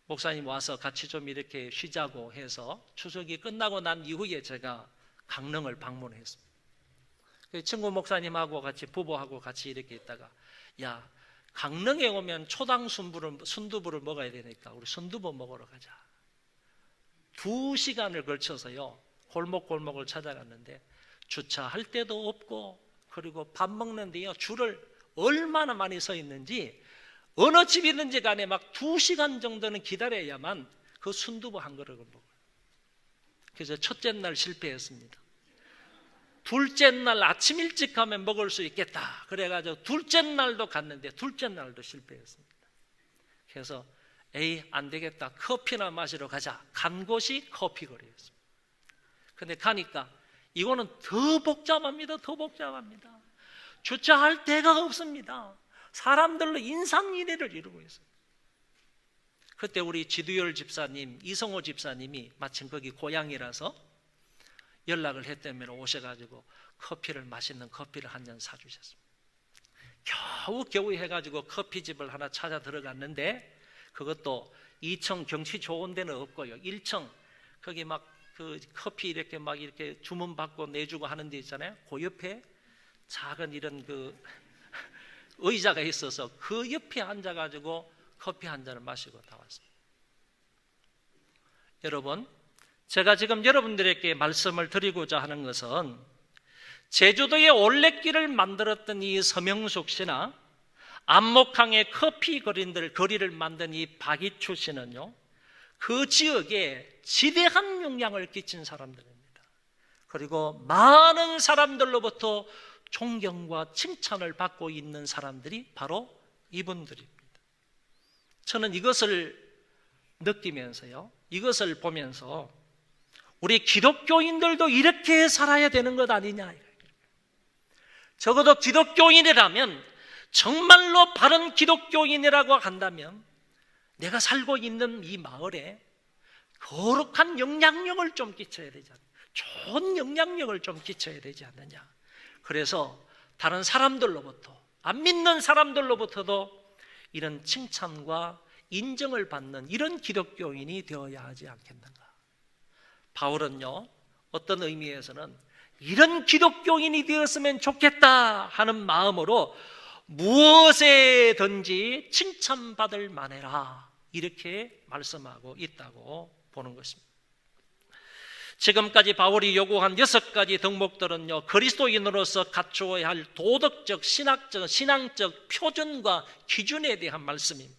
목사님 와서 같이 좀 이렇게 쉬자고 해서 추석이 끝나고 난 이후에 제가 강릉을 방문했습니다. 친구 목사님하고 같이 부부하고 같이 이렇게 있다가 야 강릉에 오면 초당 순두부를 먹어야 되니까 우리 순두부 먹으러 가자. 2시간을 걸쳐서요 골목골목을 찾아갔는데 주차할 데도 없고 그리고 밥 먹는데요 줄을 얼마나 많이 서 있는지 어느 집이든지 간에 막 2시간 정도는 기다려야만 그 순두부 한 그릇을 먹어요. 그래서 첫째 날 실패했습니다. 둘째 날 아침 일찍 가면 먹을 수 있겠다. 그래가지고 둘째 날도 갔는데 둘째 날도 실패했습니다. 그래서 안 되겠다. 커피나 마시러 가자. 간 곳이 커피 거리였습니다. 근데 가니까 이거는 더 복잡합니다. 주차할 데가 없습니다. 사람들로 인산인해를 이루고 있어요. 그때 우리 지두열 집사님, 이성호 집사님이 마침 거기 고향이라서 연락을 했다면 오셔가지고 맛있는 커피를 한 잔 사주셨습니다. 겨우 해가지고 커피집을 하나 찾아 들어갔는데 그것도 2층 경치 좋은 데는 없고요. 1층 거기 막 그 커피 이렇게 주문 받고 내주고 하는 데 있잖아요. 그 옆에 작은 이런 그 의자가 있어서 그 옆에 앉아가지고 커피 한 잔을 마시고 다 왔습니다. 여러분, 제가 지금 여러분들에게 말씀을 드리고자 하는 것은 제주도의 올레길을 만들었던 이 서명숙 씨나 안목항의 커피 거리를 만든 이 박이추 씨는요, 그 지역에 지대한 영향을 끼친 사람들입니다. 그리고 많은 사람들로부터 존경과 칭찬을 받고 있는 사람들이 바로 이분들입니다. 저는 이것을 느끼면서요, 이것을 보면서 우리 기독교인들도 이렇게 살아야 되는 것 아니냐. 적어도 기독교인이라면, 정말로 바른 기독교인이라고 한다면 내가 살고 있는 이 마을에 거룩한 영향력을 좀 끼쳐야 되지 않느냐, 좋은 영향력을 좀 끼쳐야 되지 않느냐. 그래서 다른 사람들로부터, 안 믿는 사람들로부터도 이런 칭찬과 인정을 받는 이런 기독교인이 되어야 하지 않겠는가. 바울은요, 어떤 의미에서는 이런 기독교인이 되었으면 좋겠다 하는 마음으로 무엇에든지 칭찬받을 만해라, 이렇게 말씀하고 있다고 보는 것입니다. 지금까지 바울이 요구한 6가지 덕목들은요, 그리스도인으로서 갖추어야 할 도덕적, 신앙적 표준과 기준에 대한 말씀입니다.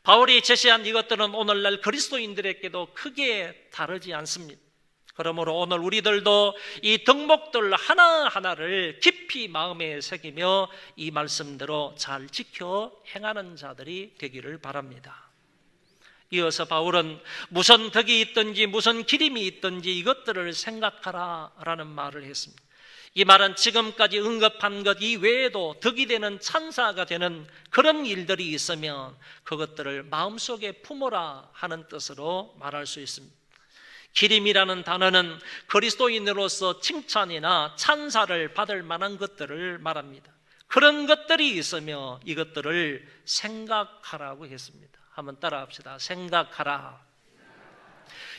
바울이 제시한 이것들은 오늘날 그리스도인들에게도 크게 다르지 않습니다. 그러므로 오늘 우리들도 이 덕목들 하나하나를 깊이 마음에 새기며 이 말씀대로 잘 지켜 행하는 자들이 되기를 바랍니다. 이어서 바울은 무슨 덕이 있든지 무슨 기림이 있든지 이것들을 생각하라 라는 말을 했습니다. 이 말은 지금까지 언급한 것 이외에도 덕이 되는 찬사가 되는 그런 일들이 있으면 그것들을 마음속에 품어라 하는 뜻으로 말할 수 있습니다. 기림이라는 단어는 그리스도인으로서 칭찬이나 찬사를 받을 만한 것들을 말합니다. 그런 것들이 있으며 이것들을 생각하라고 했습니다. 한번 따라합시다. 생각하라.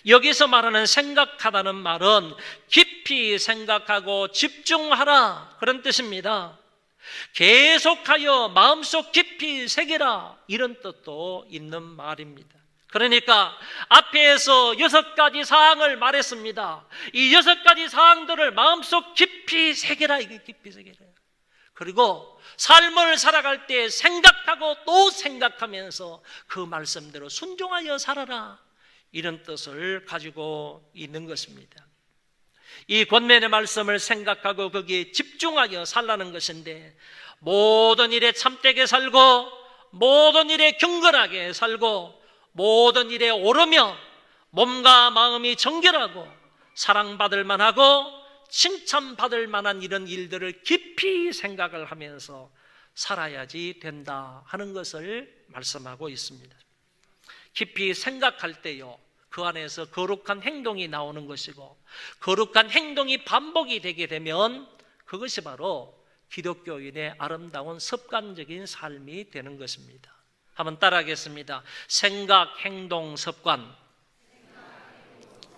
여기서 말하는 생각하다는 말은 깊이 생각하고 집중하라, 그런 뜻입니다. 계속하여 마음속 깊이 새기라, 이런 뜻도 있는 말입니다. 그러니까 앞에서 6가지 사항을 말했습니다. 이 6가지 사항들을 마음속 깊이 새기라, 이게 깊이 새기라. 그리고 삶을 살아갈 때 생각하고 또 생각하면서 그 말씀대로 순종하여 살아라, 이런 뜻을 가지고 있는 것입니다. 이 권면의 말씀을 생각하고 거기에 집중하여 살라는 것인데, 모든 일에 참되게 살고 모든 일에 경건하게 살고 모든 일에 오르며 몸과 마음이 정결하고 사랑받을 만하고 칭찬받을 만한 이런 일들을 깊이 생각을 하면서 살아야지 된다 하는 것을 말씀하고 있습니다. 깊이 생각할 때요, 그 안에서 거룩한 행동이 나오는 것이고, 거룩한 행동이 반복이 되게 되면 그것이 바로 기독교인의 아름다운 습관적인 삶이 되는 것입니다. 한번 따라하겠습니다. 생각, 행동, 습관.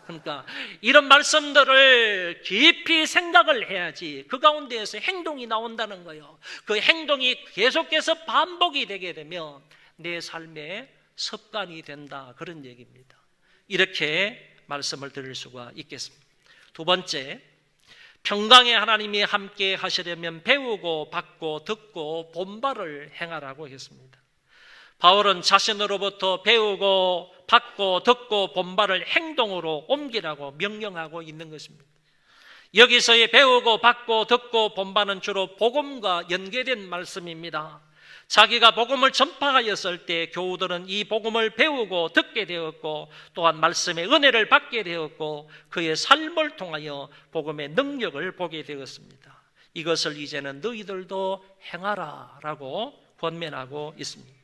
그러니까 이런 말씀들을 깊이 생각을 해야지 그 가운데에서 행동이 나온다는 거예요. 그 행동이 계속해서 반복이 되게 되면 내 삶의 습관이 된다, 그런 얘기입니다. 이렇게 말씀을 드릴 수가 있겠습니다. 두 번째, 평강의 하나님이 함께 하시려면 배우고 받고 듣고 본받을 행하라고 했습니다. 바울은 자신으로부터 배우고 받고 듣고 본받을 행동으로 옮기라고 명령하고 있는 것입니다. 여기서의 배우고 받고 듣고 본받는 주로 복음과 연계된 말씀입니다. 자기가 복음을 전파하였을 때 교우들은 이 복음을 배우고 듣게 되었고, 또한 말씀의 은혜를 받게 되었고, 그의 삶을 통하여 복음의 능력을 보게 되었습니다. 이것을 이제는 너희들도 행하라 라고 권면하고 있습니다.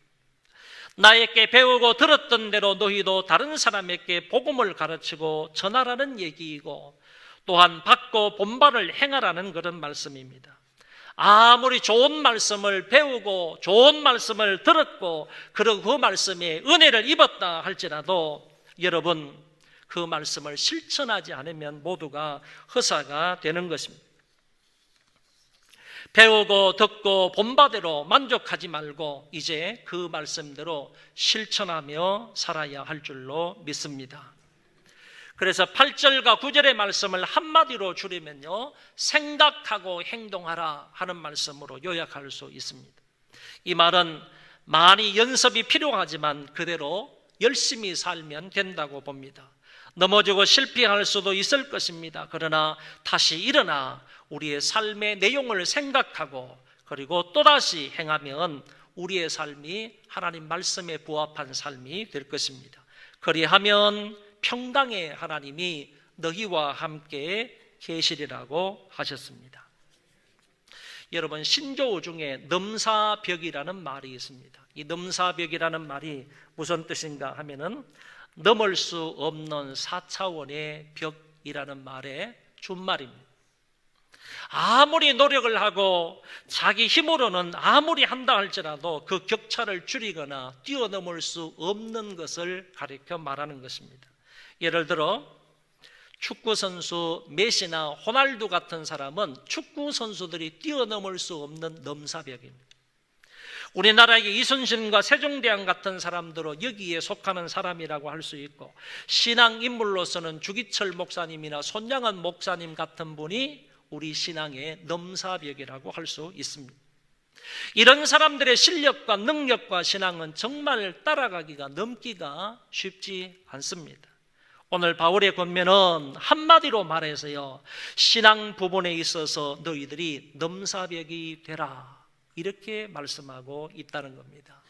나에게 배우고 들었던 대로 너희도 다른 사람에게 복음을 가르치고 전하라는 얘기이고, 또한 받고 본받을 행하라는 그런 말씀입니다. 아무리 좋은 말씀을 배우고 좋은 말씀을 들었고 그리고 그 말씀에 은혜를 입었다 할지라도 여러분, 그 말씀을 실천하지 않으면 모두가 허사가 되는 것입니다. 배우고 듣고 본바대로 만족하지 말고 이제 그 말씀대로 실천하며 살아야 할 줄로 믿습니다. 그래서 8절과 9절의 말씀을 한마디로 줄이면요, 생각하고 행동하라 하는 말씀으로 요약할 수 있습니다. 이 말은 많이 연습이 필요하지만 그대로 열심히 살면 된다고 봅니다. 넘어지고 실패할 수도 있을 것입니다. 그러나 다시 일어나 우리의 삶의 내용을 생각하고 그리고 또다시 행하면 우리의 삶이 하나님 말씀에 부합한 삶이 될 것입니다. 그리하면 평강의 하나님이 너희와 함께 계시리라고 하셨습니다. 여러분, 신조어 중에 넘사벽이라는 말이 있습니다. 이 넘사벽이라는 말이 무슨 뜻인가 하면은 넘을 수 없는 4차원의 벽이라는 말의 준말입니다. 아무리 노력을 하고 자기 힘으로는 아무리 한다 할지라도 그 격차를 줄이거나 뛰어넘을 수 없는 것을 가리켜 말하는 것입니다. 예를 들어 축구 선수 메시나 호날두 같은 사람은 축구 선수들이 뛰어넘을 수 없는 넘사벽입니다. 우리나라의 이순신과 세종대왕 같은 사람들은 여기에 속하는 사람이라고 할 수 있고, 신앙 인물로서는 주기철 목사님이나 손양원 목사님 같은 분이 우리 신앙의 넘사벽이라고 할 수 있습니다. 이런 사람들의 실력과 능력과 신앙은 정말 따라가기가, 넘기가 쉽지 않습니다. 오늘 바울의 권면은 한마디로 말해서요, 신앙 부분에 있어서 너희들이 넘사벽이 되라, 이렇게 말씀하고 있다는 겁니다.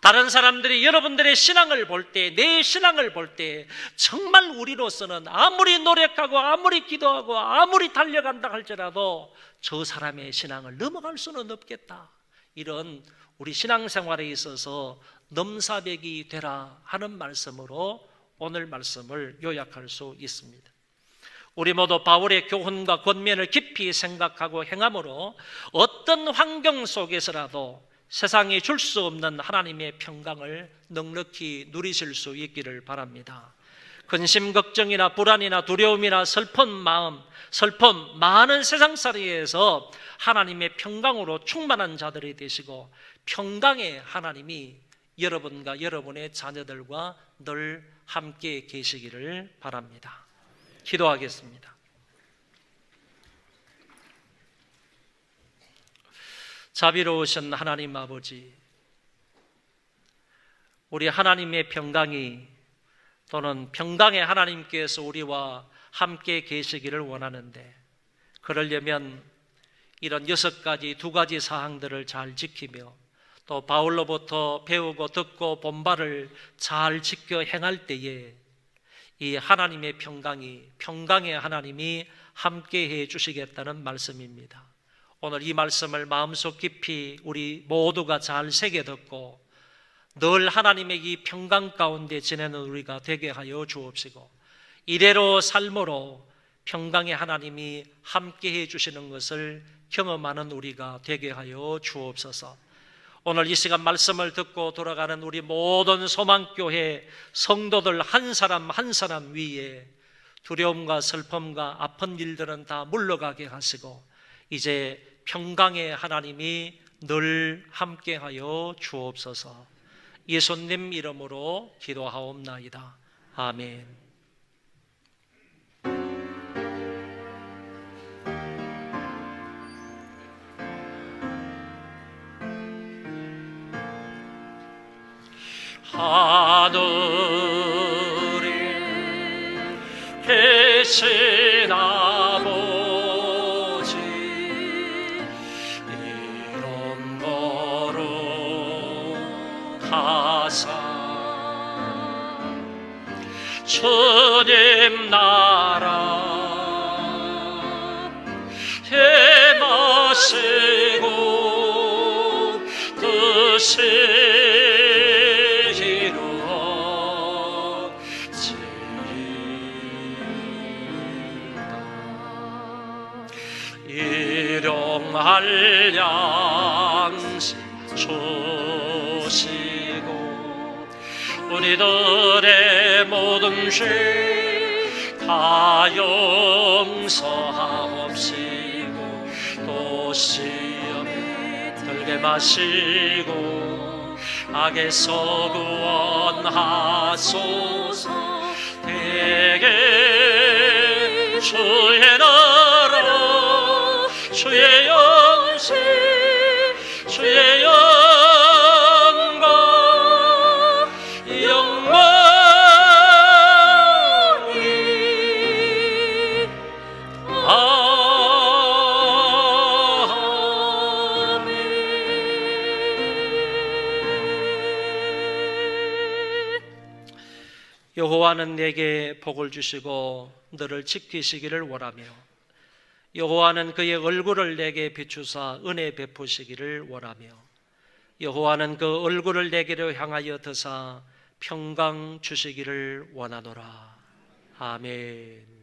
다른 사람들이 여러분들의 신앙을 볼 때, 내 신앙을 볼 때 정말 우리로서는 아무리 노력하고 아무리 기도하고 아무리 달려간다 할지라도 저 사람의 신앙을 넘어갈 수는 없겠다, 이런 우리 신앙생활에 있어서 넘사벽이 되라 하는 말씀으로 오늘 말씀을 요약할 수 있습니다. 우리 모두 바울의 교훈과 권면을 깊이 생각하고 행함으로 어떤 환경 속에서라도 세상이 줄 수 없는 하나님의 평강을 넉넉히 누리실 수 있기를 바랍니다. 근심, 걱정이나 불안이나 두려움이나 슬픈 마음, 슬픔, 많은 세상살이에서 하나님의 평강으로 충만한 자들이 되시고 평강의 하나님이 여러분과 여러분의 자녀들과 늘 함께 계시기를 바랍니다. 기도하겠습니다. 자비로우신 하나님 아버지, 우리 하나님의 평강이 또는 평강의 하나님께서 우리와 함께 계시기를 원하는데, 그러려면 이런 6가지, 2가지 사항들을 잘 지키며 또 바울로부터 배우고 듣고 본바를 잘 지켜 행할 때에 이 하나님의 평강이, 평강의 하나님이 함께해 주시겠다는 말씀입니다. 오늘 이 말씀을 마음속 깊이 우리 모두가 잘 새겨 듣고 늘 하나님의 이 평강 가운데 지내는 우리가 되게 하여 주옵시고, 이대로 삶으로 평강의 하나님이 함께해 주시는 것을 경험하는 우리가 되게 하여 주옵소서. 오늘 이 시간 말씀을 듣고 돌아가는 우리 모든 소망교회 성도들 한 사람 한 사람 위에 두려움과 슬픔과 아픈 일들은 다 물러가게 하시고 이제 평강의 하나님이 늘 함께하여 주옵소서. 예수님 이름으로 기도하옵나이다. 아멘. 하늘에 계신 아버지, 이름 거룩하사 주님 나라 행하시고 뜻이 일용할 양식 주시고 우리들의 모든 죄 다 용서하옵시고 또 시험에 들게 마시고 악에서 구원하소서. 되게 주의 나라 주의 영신 주의 영광 영원히 아멘. 여호와는 내게 복을 주시고 너를 지키시기를 원하며 여호와는 그의 얼굴을 내게 비추사 은혜 베푸시기를 원하며 여호와는 그 얼굴을 내게로 향하여 드사 평강 주시기를 원하노라. 아멘.